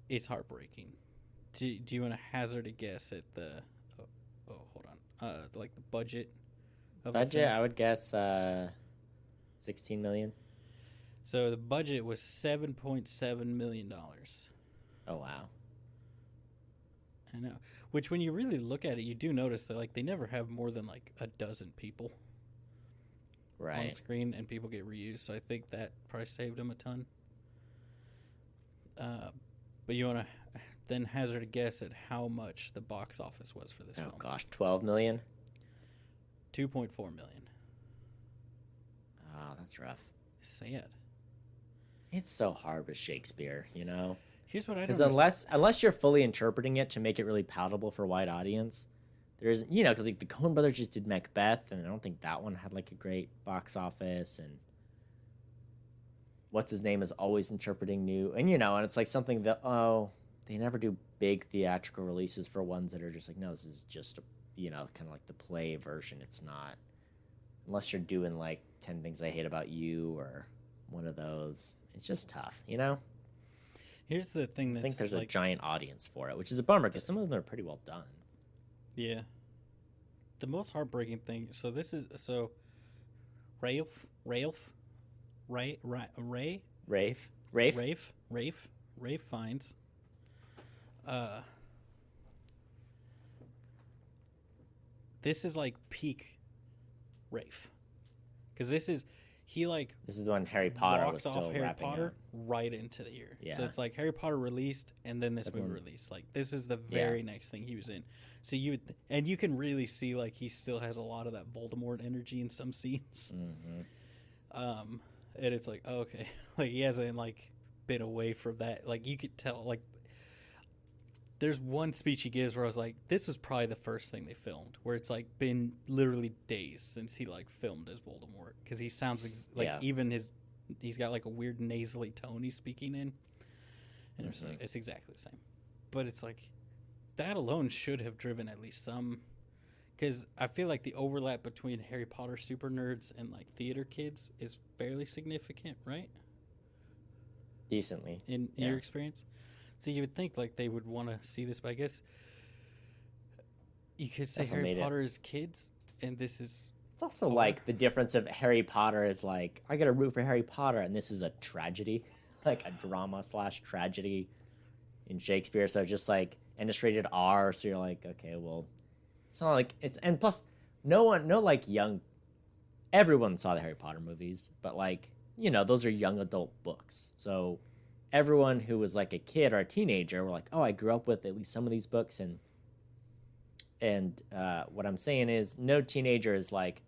It's heartbreaking. Do you want to hazard a guess at the hold on, like the budget of the Budget, film? I would guess 16 million. So the budget was $7.7 million. Oh wow. I know. Which, when you really look at it, you do notice that like they never have more than like a dozen people on Right. screen, and people get reused. So I think that probably saved them a ton. But you want to then hazard a guess at how much the box office was for this Oh film? gosh, 12 million. 2.4 million. Oh, that's rough. Sad. It's so hard with Shakespeare, you know? Here's what I Because don't. unless you're fully interpreting it to make it really palatable for a wide audience, there's, you know, because like the Coen Brothers just did Macbeth, and I don't think that one had like a great box office. And what's his name is always interpreting new, and you know, and it's like something that they never do big theatrical releases for ones that are just like, no, this is just a, you know, kind of like the play version. It's not, unless you're doing like 10 Things I Hate About You or one of those. It's just tough, you know. Here's the thing that's I think there's like, a giant audience for it, which is a bummer because some of them are pretty well done. yeah. The most heartbreaking thing. So this is Rafe Fiennes. This is like peak Rafe, because this is This is when Harry Potter was walked still off Harry wrapping Potter up. right into the year. So Yeah. it's like Harry Potter released, and then this movie Everyone- released. Like this is the very next thing he was in. So and you can really see like he still has a lot of that Voldemort energy in some scenes. Mm-hmm. And it's like, oh, okay, like he hasn't like been away from that. Like you could tell, like there's one speech he gives where I was like, this was probably the first thing they filmed, where it's like been literally days since he like filmed as Voldemort, because he sounds even he's got like a weird nasally tone he's speaking in, and it's like it's exactly the same. But it's like that alone should have driven at least some, because I feel like the overlap between Harry Potter super nerds and like theater kids is fairly significant, right? Decently. In your experience? So you would think like they would want to see this, but I guess you could say Also Harry made it. Potter is kids, and this is It's also like the difference of Harry Potter is like, I gotta root for Harry Potter, and this is a tragedy, like a drama / tragedy in Shakespeare. So just like, and it's rated R, so you're like, okay, well, it's not like it's, and plus, everyone saw the Harry Potter movies, but like, you know, those are young adult books. So everyone who was like a kid or a teenager were like, oh, I grew up with at least some of these books, and what I'm saying is, no teenager is like,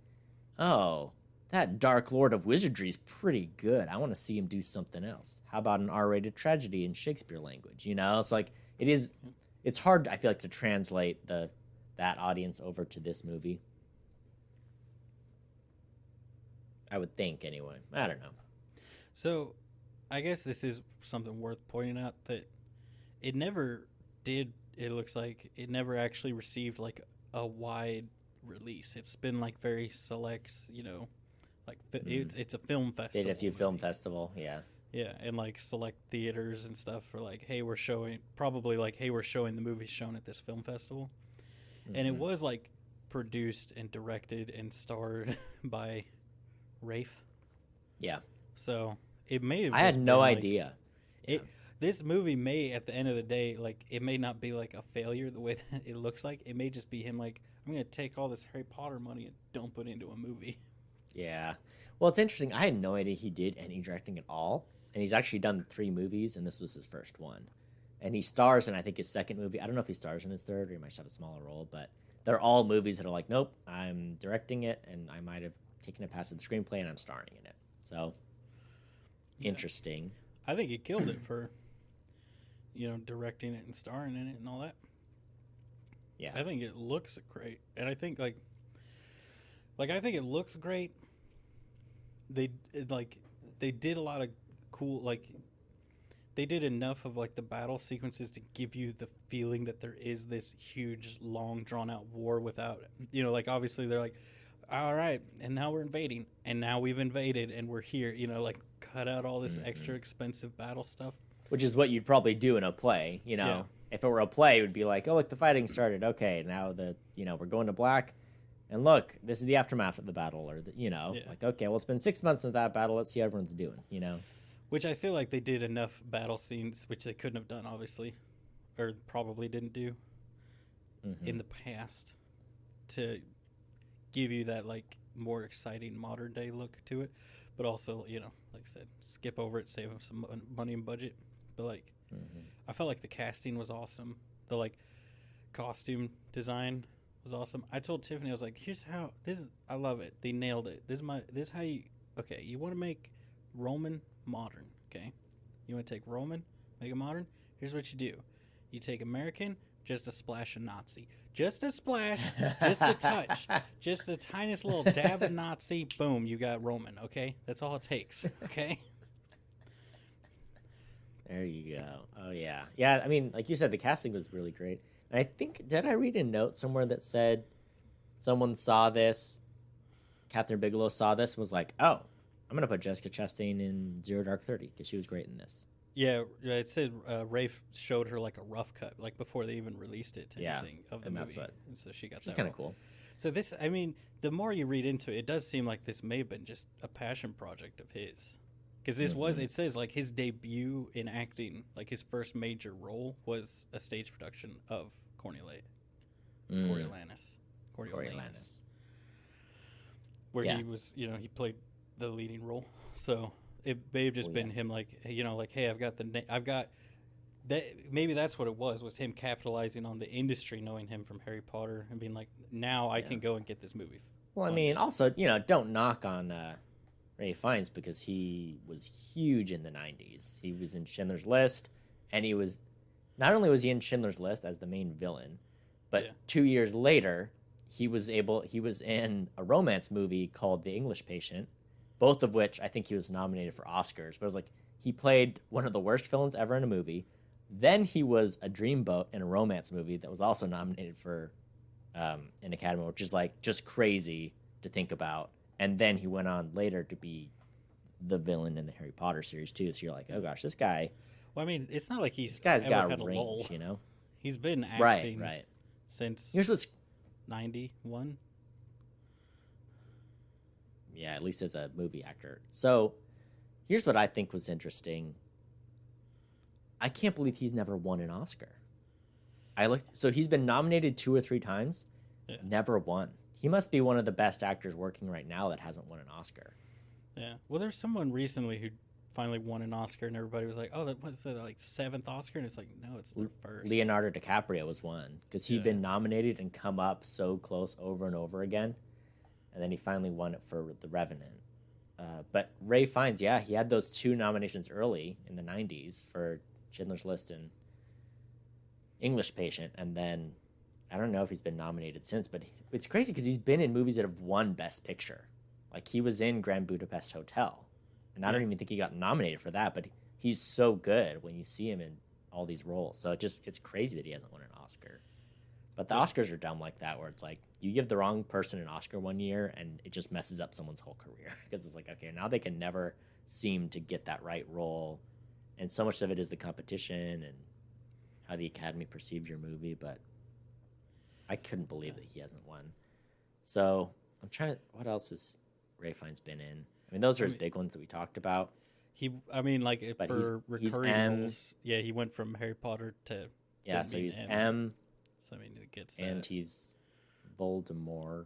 oh, that Dark Lord of Wizardry is pretty good. I want to see him do something else. How about an R-rated tragedy in Shakespeare language? You know, it's like it's hard, I feel like, to translate that audience over to this movie. I would think, anyway. I don't know. so. I guess this is something worth pointing out, that it never did. It looks like it never actually received like a wide release. It's been like very select, you know, like it's a film festival. Did a few film movie. festival, yeah. Yeah, and like select theaters and stuff for like, hey, we're showing the movie shown at this film festival. And it was like produced and directed and starred by Rafe. Yeah. So it may have. I had just no been, like, idea. This movie may, at the end of the day, like it may not be like a failure the way that it looks like. It may just be him like, I'm gonna take all this Harry Potter money and dump it into a movie. Yeah. Well, it's interesting. I had no idea he did any directing at all. And he's actually done 3 movies, and this was his first one. And he stars in, I think, his second movie. I don't know if he stars in his third, or he might just have a smaller role, but they're all movies that are like, nope, I'm directing it, and I might have taken a pass at the screenplay, and I'm starring in it. So, interesting. I think he killed it for, you know, directing it and starring in it and all that. Yeah. I think it looks great, and I think like Like, I think it looks great. They did a lot of cool, like, they did enough of like the battle sequences to give you the feeling that there is this huge, long, drawn out war without, like, obviously they're like, all right, and now we're invading, and now we've invaded, and we're here, like, cut out all this extra expensive battle stuff. Which is what you'd probably do in a play, Yeah. If it were a play, it would be like, oh, look, the fighting started. Okay, now we're going to black. And look, this is the aftermath of the battle, or like, okay, well, it's been 6 months of that battle. Let's see how everyone's doing, Which I feel like they did enough battle scenes, which they couldn't have done, obviously, or probably didn't do in the past, to give you that, like, more exciting modern day look to it. But also, like I said, skip over it, save them some money and budget. But, like, I felt like the casting was awesome. The, like, costume design was awesome. I told Tiffany, I was like, I love it. They nailed it. This is how you want to make Roman modern, okay? You want to take Roman, make it modern? Here's what you do. You take American, just a splash of Nazi. Just a splash, just a touch. Just the tiniest little dab of Nazi, boom, you got Roman, okay? That's all it takes, okay? There you go. Oh, yeah. Yeah, I mean, like you said, the casting was really great. And I think, did I read a note somewhere that said someone saw this, Catherine Bigelow saw this, and was like, oh, I'm going to put Jessica Chastain in Zero Dark 30 because she was great in this. Yeah, it said Rafe showed her, like, a rough cut, like, before they even released it to anything of the movie. And so she got that. It's kind of cool. So this, I mean, the more you read into it, it does seem like this may have been just a passion project of his. Because this was, it says, like, his debut in acting, like, his first major role was a stage production of Coriolanus. Where he was, he played the leading role. So it may have just been him, like, hey, I've got that. Maybe that's what it was him capitalizing on the industry, knowing him from Harry Potter, and being like, now I can go and get this movie. Well, I mean, also, don't knock on Ray Fiennes, because he was huge in the 90s. He was in Schindler's List, and not only was he in Schindler's List as the main villain, but 2 years later, he was in a romance movie called The English Patient, both of which I think he was nominated for Oscars. But it was like, he played one of the worst villains ever in a movie. Then he was a dreamboat in a romance movie that was also nominated for an Academy, which is, like, just crazy to think about. And then he went on later to be the villain in the Harry Potter series too. So you're like, oh gosh, this guy. Well, I mean, it's not like this guy's got range, He's been acting right. since Here's what's 91. Yeah, at least as a movie actor. So here's what I think was interesting. I can't believe he's never won an Oscar. So he's been nominated 2 or 3 times, never won. He must be one of the best actors working right now that hasn't won an Oscar. Yeah. Well, there's someone recently who finally won an Oscar, and everybody was like, oh, that was the, like, 7th Oscar? And it's like, no, it's the first. Leonardo Dicaprio was one, because he'd been nominated and come up so close over and over again, and then he finally won it for The Revenant. But Ray Fiennes, he had those 2 nominations early in the 90s for Schindler's List and English Patient, and then I don't know if he's been nominated since, but it's crazy because he's been in movies that have won Best Picture. Like, he was in Grand Budapest Hotel, and I don't even think he got nominated for that, but he's so good when you see him in all these roles. So it's crazy that he hasn't won an Oscar. But the Oscars are dumb like that, where it's like, you give the wrong person an Oscar one year, and it just messes up someone's whole career. Because it's like, okay, now they can never seem to get that right role, and so much of it is the competition and how the Academy perceives your movie, but I couldn't believe that he hasn't won. So I'm trying to. What else has Ray Fiennes been in? I mean, those are his big ones that we talked about. For recurring roles, he went from Harry Potter to so he's M. So I mean, it gets and that. He's Voldemort.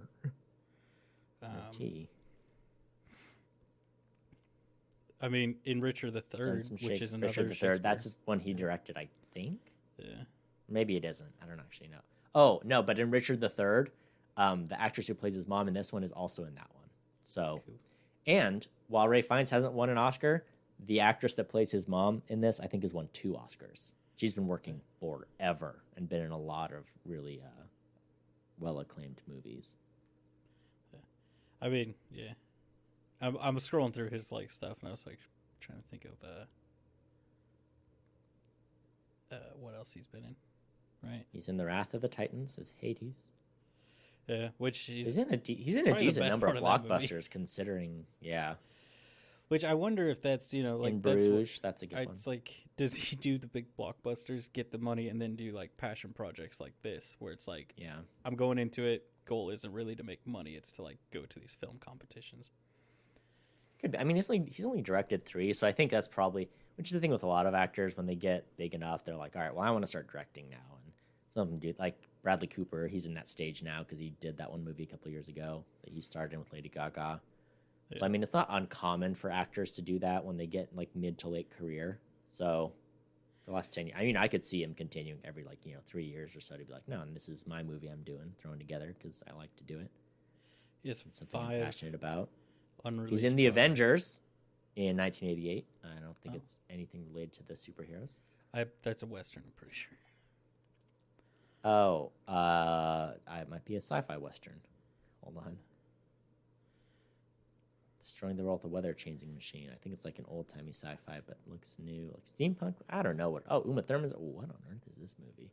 I mean, in Richard III, which is another Richard III. That's one he directed, I think. Yeah. Maybe it isn't. I don't actually know. Oh, no, but in Richard III, the actress who plays his mom in this one is also in that one. So, cool. And while Ray Fiennes hasn't won an Oscar, the actress that plays his mom in this, I think, has won 2 Oscars. She's been working forever and been in a lot of really well-acclaimed movies. Yeah. I mean, yeah. I'm scrolling through his like stuff, and I was like trying to think of what else he's been in. Right. He's in The Wrath of the Titans as Hades. Yeah, which he's in a decent number of blockbusters considering. Yeah. Which I wonder if that's, like in Bruges, that's a good one. It's like, does he do the big blockbusters, get the money, and then do like passion projects like this, where it's like, yeah, I'm going into it. Goal isn't really to make money; it's to like go to these film competitions. Could be. I mean, he's only directed 3, so I think that's probably, which is the thing with a lot of actors when they get big enough, they're like, all right, well, I want to start directing now, and some of them do. Like Bradley Cooper, he's in that stage now because he did that one movie a couple of years ago that he starred in with Lady Gaga. Yeah. So I mean, it's not uncommon for actors to do that when they get like mid to late career. So the last 10 years, I mean, I could see him continuing every 3 years or so to be like, no, and this is my movie I'm throwing together because I like to do it. Yes, it's something I'm passionate about. He's in the Avengers in 1988. I don't think it's anything related to the superheroes. That's a Western, I'm pretty sure. Oh, it might be a sci-fi Western. Hold on. Destroying the world with a weather-changing machine. I think it's like an old-timey sci-fi, but looks new. Like steampunk? I don't know what. Oh, Uma Thurman's. Oh, what on earth is this movie?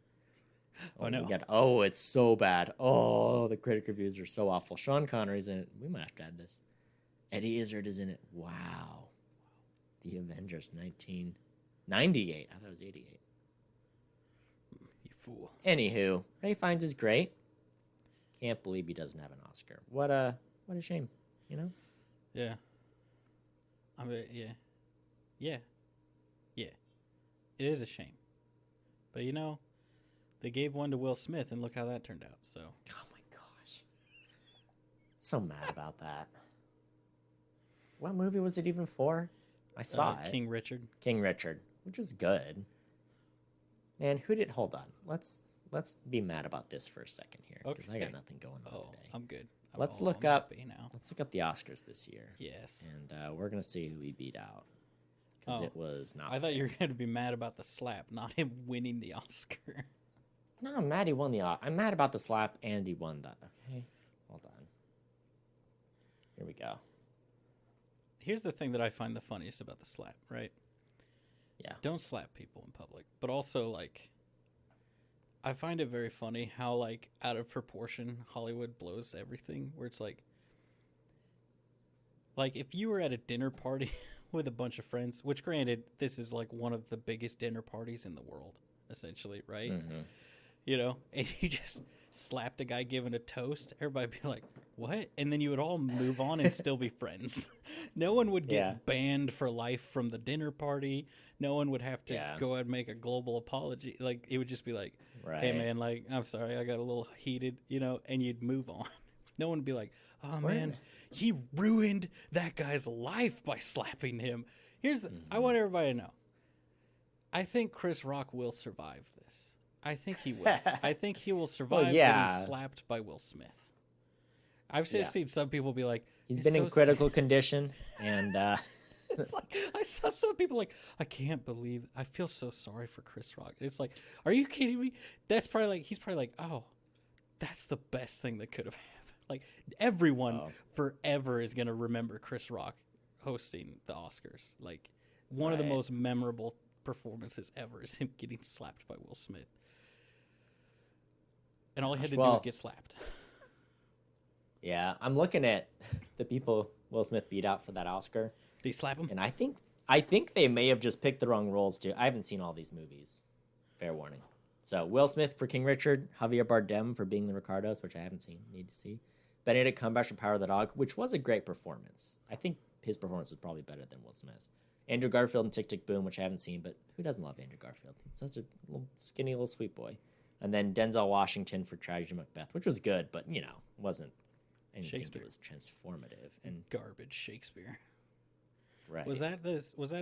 Oh, no. It's so bad. Oh, the critic reviews are so awful. Sean Connery's in it. We might have to add this. Eddie Izzard is in it. Wow. The Avengers, 1998. I thought it was 88. You fool. Anywho, Ray Fiennes is great. Can't believe he doesn't have an Oscar. What a shame, Yeah. I mean, yeah. Yeah. Yeah. It is a shame. But they gave one to Will Smith, and look how that turned out. So. Oh my gosh. So mad about that. What movie was it even for? I saw it. King Richard. King Richard, which was good. Man, hold on. Let's be mad about this for a second here, because I got nothing going on today. I'm good. Let's look up the Oscars this year. Yes. And we're going to see who he beat out. Because it was not I thought you were going to be mad about the slap, not him winning the Oscar. No, I'm mad he won I'm mad about the slap and he won that. Okay, hold on. Here we go. Here's the thing that I find the funniest about the slap, right? Yeah. Don't slap people in public. But also, I find it very funny how, out of proportion Hollywood blows everything. Where it's like, if you were at a dinner party with a bunch of friends, which granted, this is one of the biggest dinner parties in the world, essentially, right? Mm-hmm. And you just slapped a guy giving a toast, everybody be like, what? And then you would all move on and still be friends. No one would get banned for life from the dinner party. No one would have to go and make a global apology. It would just be like, hey, man, I'm sorry, I got a little heated, and you'd move on. No one would be like, oh, man, he ruined that guy's life by slapping him. I want everybody to know. I think Chris Rock will survive this. I think he will. I think he will survive getting slapped by Will Smith. I've just seen some people be like, he's been in critical condition, and it's I saw some people I can't believe. I feel so sorry for Chris Rock. It's like, are you kidding me? That's probably he's probably oh, that's the best thing that could have happened. Everyone forever is gonna remember Chris Rock hosting the Oscars. One of the most memorable performances ever is him getting slapped by Will Smith. And all he had to do was get slapped. Yeah, I'm looking at the people Will Smith beat out for that Oscar. Did he slap him? And I think they may have just picked the wrong roles too. I haven't seen all these movies. Fair warning. So Will Smith for King Richard, Javier Bardem for Being the Ricardos, which I haven't seen, need to see. Benedict Cumberbatch for Power of the Dog, which was a great performance. I think his performance was probably better than Will Smith's. Andrew Garfield in Tick, Tick, Boom, which I haven't seen, but who doesn't love Andrew Garfield? He's such a little skinny little sweet boy. And then Denzel Washington for Tragedy Macbeth, which was good, but wasn't anything that was transformative and garbage Shakespeare. Right. Was that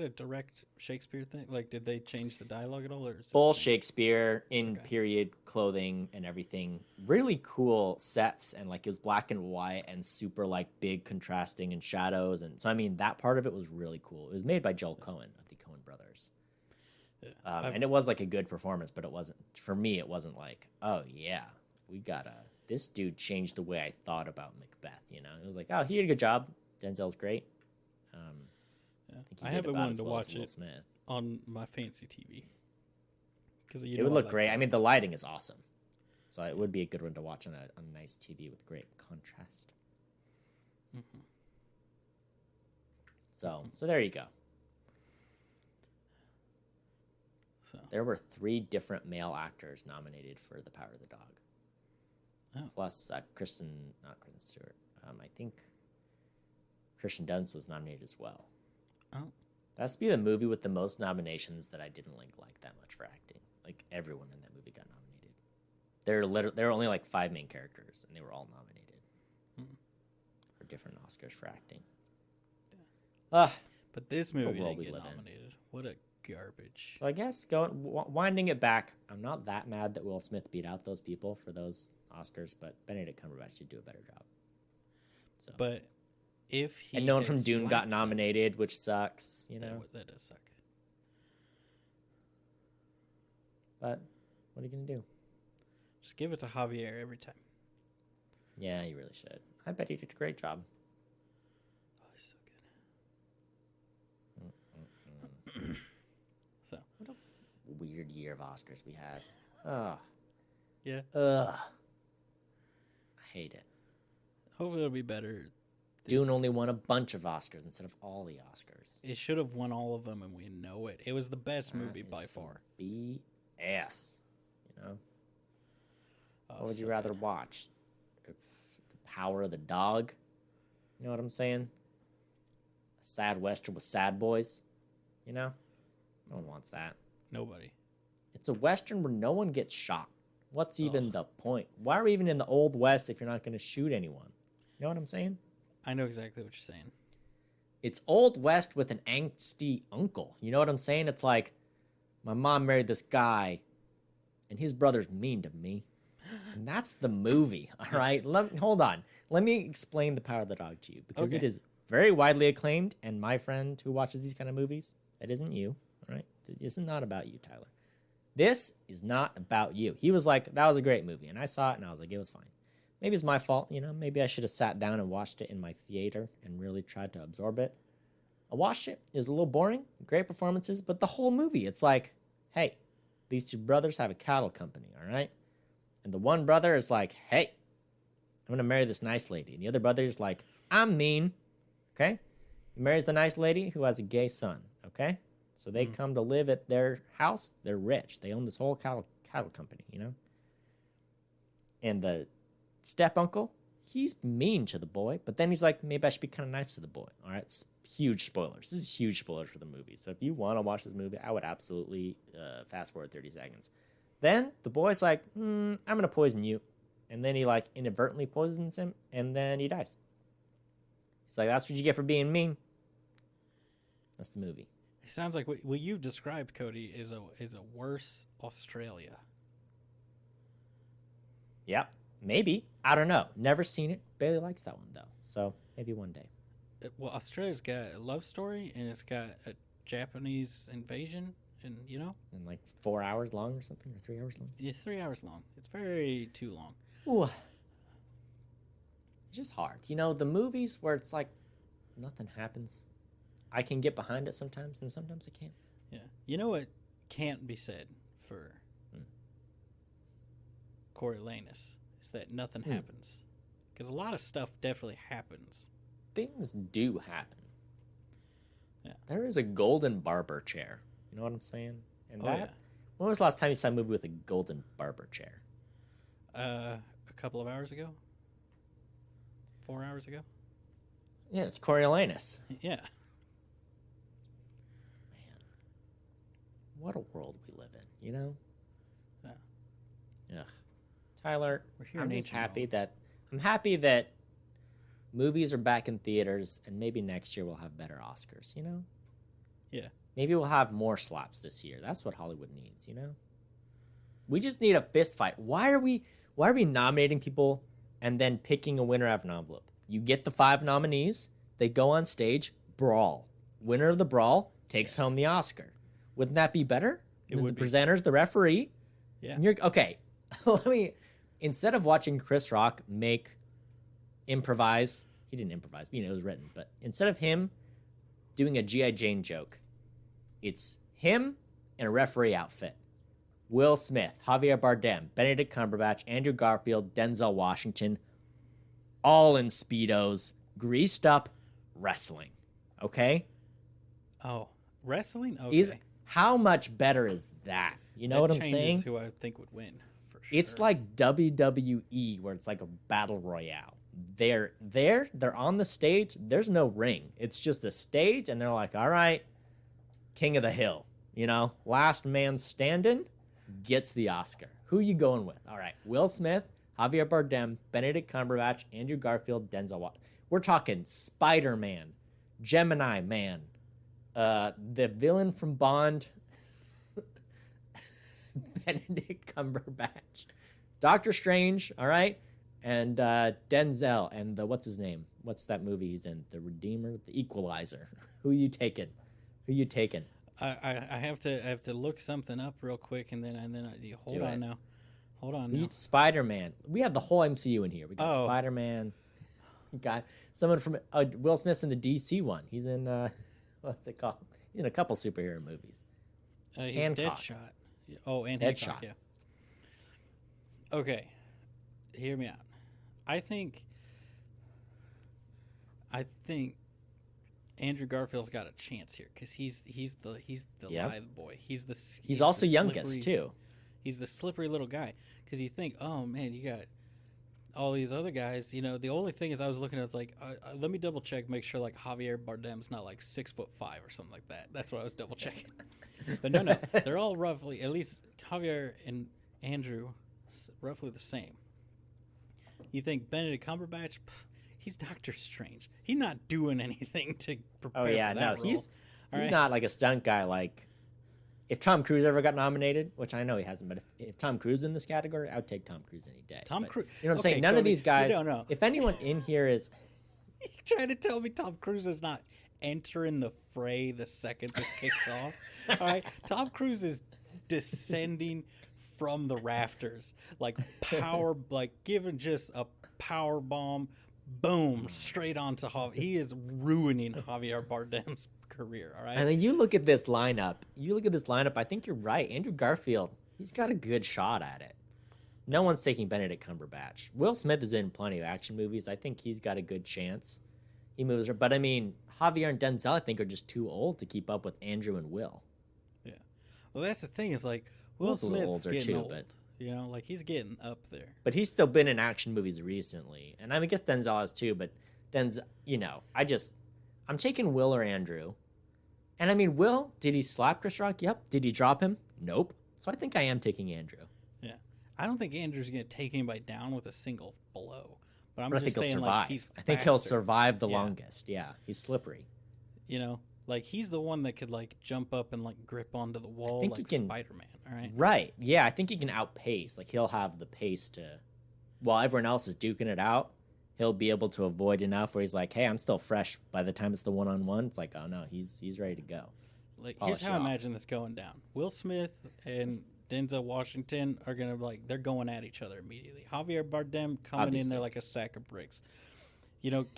a direct Shakespeare thing? Did they change the dialogue at all, or full Shakespeare in period clothing and everything? Really cool sets, and it was black and white and super big contrasting and shadows, and so that part of it was really cool. It was made by Joel Coen of the Coen brothers. And it was a good performance, but it wasn't, for me, it wasn't oh yeah, we gotta, this dude changed the way I thought about Macbeth. You know, it was like, oh, he did a good job. Denzel's great. I haven't wanted to watch it on my fancy TV because it would look great. I mean, the lighting is awesome, so it would be a good one to watch on a nice TV with great contrast. Mm-hmm. So there you go. So there were 3 different male actors nominated for The Power of the Dog. Oh. Plus not Kristen Stewart. I think Kirsten Dunst was nominated as well. Oh. That has to be the movie with the most nominations that I didn't like that much for acting. Like, everyone in that movie got nominated. There were only like 5 main characters, and they were all nominated for different Oscars for acting. But this movie didn't get nominated. What a garbage. So I guess winding it back, I'm not that mad that Will Smith beat out those people for those Oscars, but Benedict Cumberbatch should do a better job. So, but if he and no one from Dune got nominated, which sucks, you know. That does suck. But what are you gonna do? Just give it to Javier every time. Yeah, he really should. I bet he did a great job. Oh, he's so good. So what a weird year of Oscars we had. Oh. Yeah. Ugh. I hate it. Hopefully it'll be better. Dune only won a bunch of Oscars instead of all the Oscars. It should have won all of them, and we know it. It was the best movie by far. BS. You know? What would so you rather watch? The Power of the Dog? You know what I'm saying? A sad Western with sad boys? You know? No one wants that. Nobody. It's a Western where no one gets shot. What's even the point? Why are we even in the Old West if you're not going to shoot anyone? You know what I'm saying? I know exactly what you're saying. It's Old West with an angsty uncle. You know what I'm saying? It's like, my mom married this guy, and his brother's mean to me. And that's the movie, all right? Hold on. Let me explain The Power of the Dog to you, because it is very widely acclaimed, and my friend who watches these kind of movies, that isn't you, all right? This is not about you, Tyler. This is not about you. He was like, that was a great movie, and I saw it, and I was like, it was fine. Maybe it's my fault, you know? Maybe I should have sat down and watched it in my theater and really tried to absorb it. I watched it. It was a little boring. Great performances, but the whole movie, it's like, hey, these 2 brothers have a cattle company, all right? And the one brother is like, hey, I'm going to marry this nice lady. And the other brother is like, I'm mean, okay? He marries the nice lady who has a gay son, okay? So they come to live at their house. They're rich. They own this whole cattle company, you know? And the step uncle, he's mean to the boy, but then he's like, maybe I should be kind of nice to the boy. All right, it's huge spoilers. This is huge spoilers for the movie. So if you want to watch this movie, I would absolutely fast forward 30 seconds. Then the boy's like, I'm going to poison you. And then he like inadvertently poisons him, and then he dies. He's like, that's what you get for being mean. That's the movie. It sounds like what you've described, Cody, is a worse Australia. Yep. Maybe. I don't know. Never seen it. Bailey likes that one, though. So maybe one day. Well, Australia's got a love story, and it's got a Japanese invasion, and, you know? And like 4 hours long or something, or 3 hours long? Yeah, 3 hours long. It's very too long. Ooh. It's just hard. You know, the movies where it's like nothing happens, I can get behind it sometimes, and sometimes I can't. Yeah. You know what can't be said for Coriolanus? That nothing happens, because a lot of stuff definitely happens. Things do happen. Yeah, there is a golden barber chair. You know what I'm saying? And when was the last time you saw a movie with a golden barber chair? A couple of hours ago. 4 hours ago. Yeah, it's Coriolanus. Yeah. Man, what a world we live in. You know? Yeah. Tyler, I'm just happy that movies are back in theaters, and maybe next year we'll have better Oscars, you know? Yeah. Maybe we'll have more slaps this year. That's what Hollywood needs, you know? We just need a fist fight. Why are we nominating people and then picking a winner out of an envelope? You get the 5 nominees, they go on stage, brawl. Winner of the brawl takes home the Oscar. Wouldn't that be better? It would the be. Presenters, the referee? Yeah. And okay. instead of watching Chris Rock improvise, he didn't improvise, it was written, but instead of him doing a G.I. Jane joke, it's him in a referee outfit. Will Smith, Javier Bardem, Benedict Cumberbatch, Andrew Garfield, Denzel Washington, all in Speedos, greased up, wrestling. Okay? Oh, wrestling? Okay. How much better is that? You know what I'm saying? Who I think would win, for sure. It's like WWE, where it's like a battle royale. They're on the stage. There's no ring. It's just a stage, and they're like, all right, King of the Hill. Last man standing gets the Oscar. Who you going with? All right, Will Smith, Javier Bardem, Benedict Cumberbatch, Andrew Garfield, Denzel Washington. We're talking Spider-Man, Gemini Man, the villain from Bond, Benedict Cumberbatch, Doctor Strange, all right, and Denzel, and what's his name? What's that movie he's in? The Redeemer, The Equalizer. Who you taking? I have to look something up real quick, and then hold on now. Spider-Man. We have the whole MCU in here. We got Spider-Man. We got someone from Will Smith's in the DC one. He's in what's it called? He's in a couple superhero movies. He's Deadshot. Oh, and Hancock, yeah. Okay, hear me out. I think Andrew Garfield's got a chance here because he's the lithe boy. He's also the youngest too. He's the slippery little guy because you think, oh man, you got all these other guys. The only thing is I was looking at let me double check, make sure like Javier Bardem's not like 6'5" or something like that. That's what I was double checking. But no, they're all roughly, at least Javier and Andrew, roughly the same. You think Benedict Cumberbatch? He's Doctor Strange. He's not doing anything to prepare for that role. He's not like a stunt guy. Like, if Tom Cruise ever got nominated, which I know he hasn't, but if Tom Cruise in this category, I would take Tom Cruise any day. Tom Cruise. You know what I'm saying? None of these guys. You don't know. If anyone in here is, you're trying to tell me Tom Cruise is not entering the fray the second this kicks off. All right, Tom Cruise is descending from the rafters, like giving just a power bomb. Boom, straight onto Javier. He is ruining Javier Bardem's career, all right? And then you look at this lineup. I think you're right. Andrew Garfield, he's got a good shot at it. No one's taking Benedict Cumberbatch. Will Smith is in plenty of action movies. I think he's got a good chance. He moves her. But, I mean, Javier and Denzel, I think, are just too old to keep up with Andrew and Will. Yeah. Well, that's the thing is, like, Will Smith's getting old. But he's getting up there. But he's still been in action movies recently. And I guess Denzel has too, but Denzel, I'm taking Will or Andrew. And I mean, Will, did he slap Chris Rock? Yep. Did he drop him? Nope. So I think I am taking Andrew. Yeah. I don't think Andrew's going to take anybody down with a single blow. But I think he'll survive. I think he'll survive the longest. Yeah. He's slippery. Like, he's the one that could, like, jump up and, like, grip onto the wall like Spider-Man, all right? Right. Yeah, I think he can outpace. Like, he'll have the pace to, while everyone else is duking it out, he'll be able to avoid enough where he's like, hey, I'm still fresh. By the time it's the one-on-one, it's like, oh, no, he's ready to go. Like, here's how I imagine this going down. Will Smith and Denzel Washington are going to, like, they're going at each other immediately. Javier Bardem coming in there like a sack of bricks.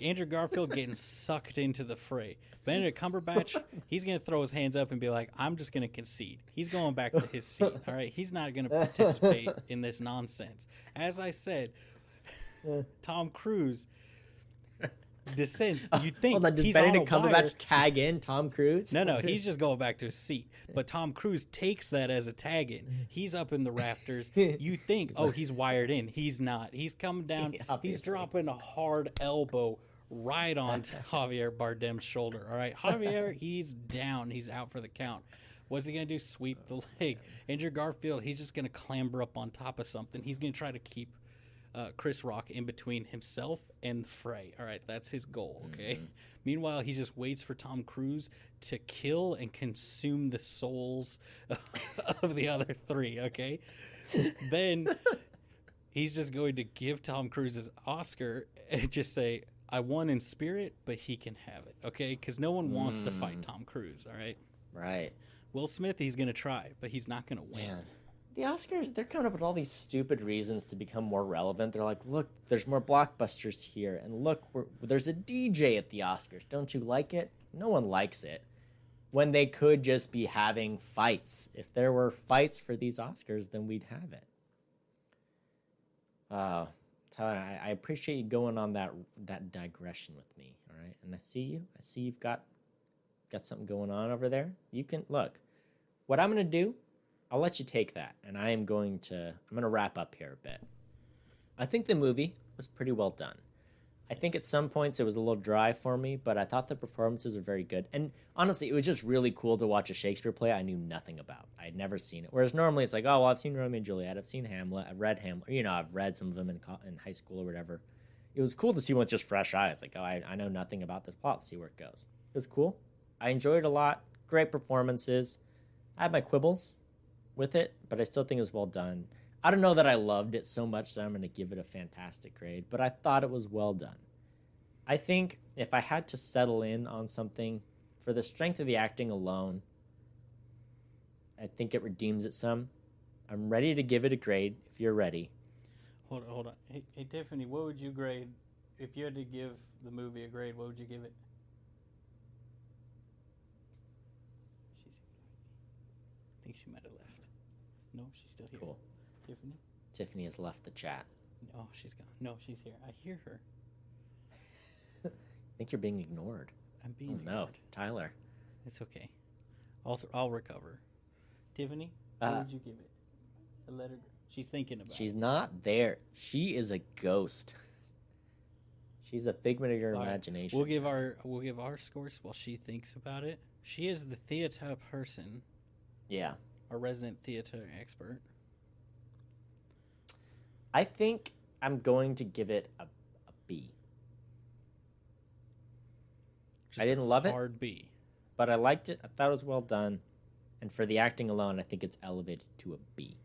Andrew Garfield getting sucked into the fray. Benedict Cumberbatch, he's going to throw his hands up and be like, I'm just going to concede. He's going back to his seat, all right? He's not going to participate in this nonsense. As I said, Tom Cruise descends. You think does Benedict Cumberbatch tag in Tom Cruise? No, he's just going back to his seat. But Tom Cruise takes that as a tag in. He's up in the rafters. You think, he's wired in. He's not. He's coming down. He's dropping a hard elbow right onto Javier Bardem's shoulder. All right, Javier, he's down. He's out for the count. What's he going to do? Sweep the leg. Andrew Garfield, he's just going to clamber up on top of something. He's going to try to keep Chris Rock in between himself and the fray. All right, that's his goal, okay? Mm-hmm. Meanwhile, he just waits for Tom Cruise to kill and consume the souls of the other three, okay? Then he's just going to give Tom Cruise his Oscar and just say, I won in spirit, but he can have it, okay? Because no one wants to fight Tom Cruise, all right? Right. Will Smith, he's going to try, but he's not going to win. Man. The Oscars, they're coming up with all these stupid reasons to become more relevant. They're like, look, there's more blockbusters here. And look, there's a DJ at the Oscars. Don't you like it? No one likes it. When they could just be having fights. If there were fights for these Oscars, then we'd have it. Tyler, I appreciate you going on that digression with me, all right? And I see you. I see you've got something going on over there. You can, look, what I'm going to do, I'll let you take that, and I'm going to wrap up here a bit. I think the movie was pretty well done. I think at some points it was a little dry for me, but I thought the performances were very good. And honestly, it was just really cool to watch a Shakespeare play I knew nothing about. I had never seen it. Whereas normally it's like, oh, well, I've seen Romeo and Juliet, I've seen Hamlet, I've read Hamlet, I've read some of them in high school or whatever. It was cool to see one with just fresh eyes. Like, oh, I know nothing about this plot. See where it goes. It was cool. I enjoyed it a lot. Great performances. I had my quibbles with it, but I still think it was well done. I don't know that I loved it so much that I'm going to give it a fantastic grade, but I thought it was well done. I think if I had to settle in on something, for the strength of the acting alone, I think it redeems it some. I'm ready to give it a grade if you're ready. Hold on. Hey, Tiffany, what would you grade if you had to give the movie a grade? What would you give it? I think she might have left. No, she's still here. Cool. Tiffany? Tiffany has left the chat. Oh, she's gone. No, she's here. I hear her. I think you're being ignored. I'm being ignored. No, Tyler. It's okay. I'll recover. Tiffany, what would you give it? A letter. She's thinking about it. She's not there. She is a ghost. She's a figment of your imagination. We'll give our scores while she thinks about it. She is the theater person. Yeah. Our resident theater expert. I think I'm going to give it a B. I didn't love it. Hard B. But I liked it. I thought it was well done. And for the acting alone, I think it's elevated to a B.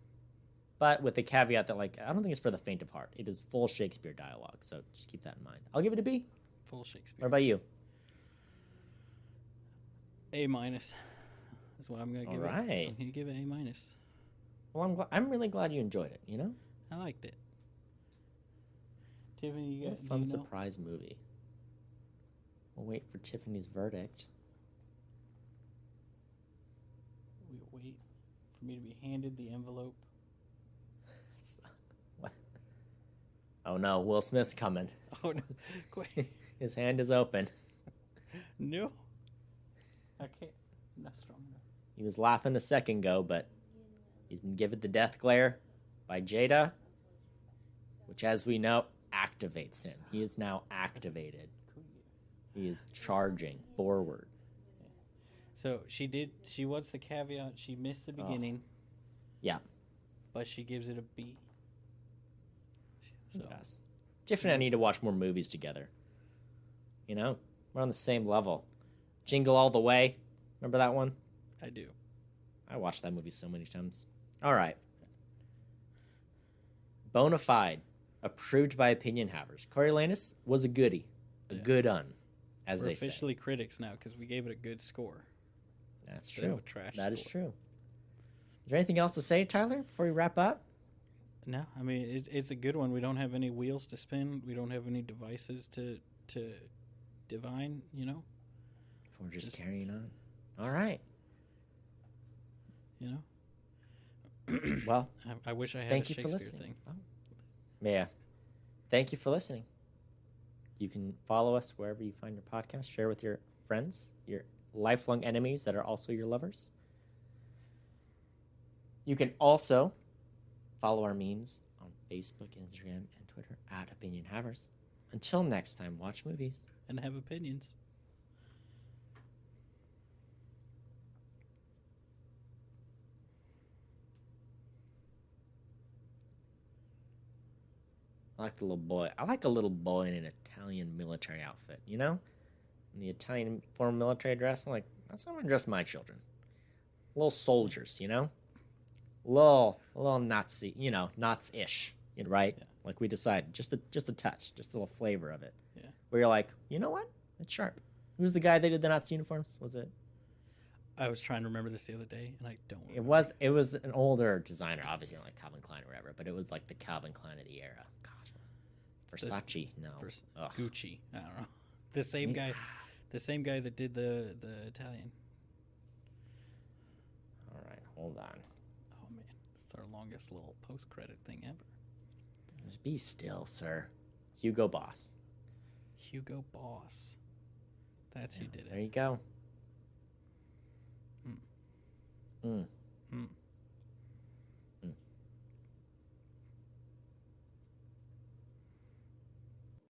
But with the caveat that, like, I don't think it's for the faint of heart. It is full Shakespeare dialogue, so just keep that in mind. I'll give it a B. Full Shakespeare. What about you? A minus. That's what I'm going to give it. All right. I'm going to give it A minus. Well, I'm really glad you enjoyed it, you know? I liked it. Tiffany, you got a fun surprise movie. We'll wait for Tiffany's verdict. We'll wait for me to be handed the envelope. What? Oh no, Will Smith's coming. Oh no. Wait. His hand is open. No. I can't. I'm not strong enough. He was laughing a second ago, but he's been given the death glare by Jada, which, as we know, activates him. He is now activated. He is charging forward. So she wants the caveat. She missed the beginning. Yeah. But she gives it a B. So. Yes. Tiffany and I need to watch more movies together. You know? We're on the same level. Jingle All the Way. Remember that one? I do. I watched that movie so many times. All right. Bonafide. Approved by opinion havers. Coriolanus was a goodie. A good as We're they say. We're officially critics now because we gave it a good score. That's true. Of a trash that score. Is true. Is there anything else to say, Tyler, before we wrap up? No, I mean, it's a good one. We don't have any wheels to spin. We don't have any devices to divine, you know? We're just carrying on. All right. You know? Well, I wish I had thank a you for Shakespeare listening. thing. Oh. Yeah. Thank you for listening. You can follow us wherever you find your podcast. Share with your friends, your lifelong enemies that are also your lovers. You can also follow our memes on Facebook, Instagram, and Twitter at Opinion Havers. Until next time, watch movies. And have opinions. I like the little boy. I like a little boy in an Italian military outfit, you know? In the Italian formal military dress. I'm like, that's how I'm going to dress my children. Little soldiers, you know? Little Nazi, you know, Nazi-ish, right? Yeah. Like we decided, just a touch, just a little flavor of it. Yeah. Where you're like, you know what? It's sharp. Who's the guy that did the Nazi uniforms? Was it? I was trying to remember this the other day, and I don't. It was an older designer, obviously not like Calvin Klein or whatever, but it was like the Calvin Klein of the era. Gosh, Versace, no, Gucci. I don't know. The same guy that did the Italian. All right, hold on. Oh man, it's our longest little post-credit thing ever. Just be still, sir. Hugo Boss. Hugo Boss. That's who did it. There you go. Mm. Mm. Mm.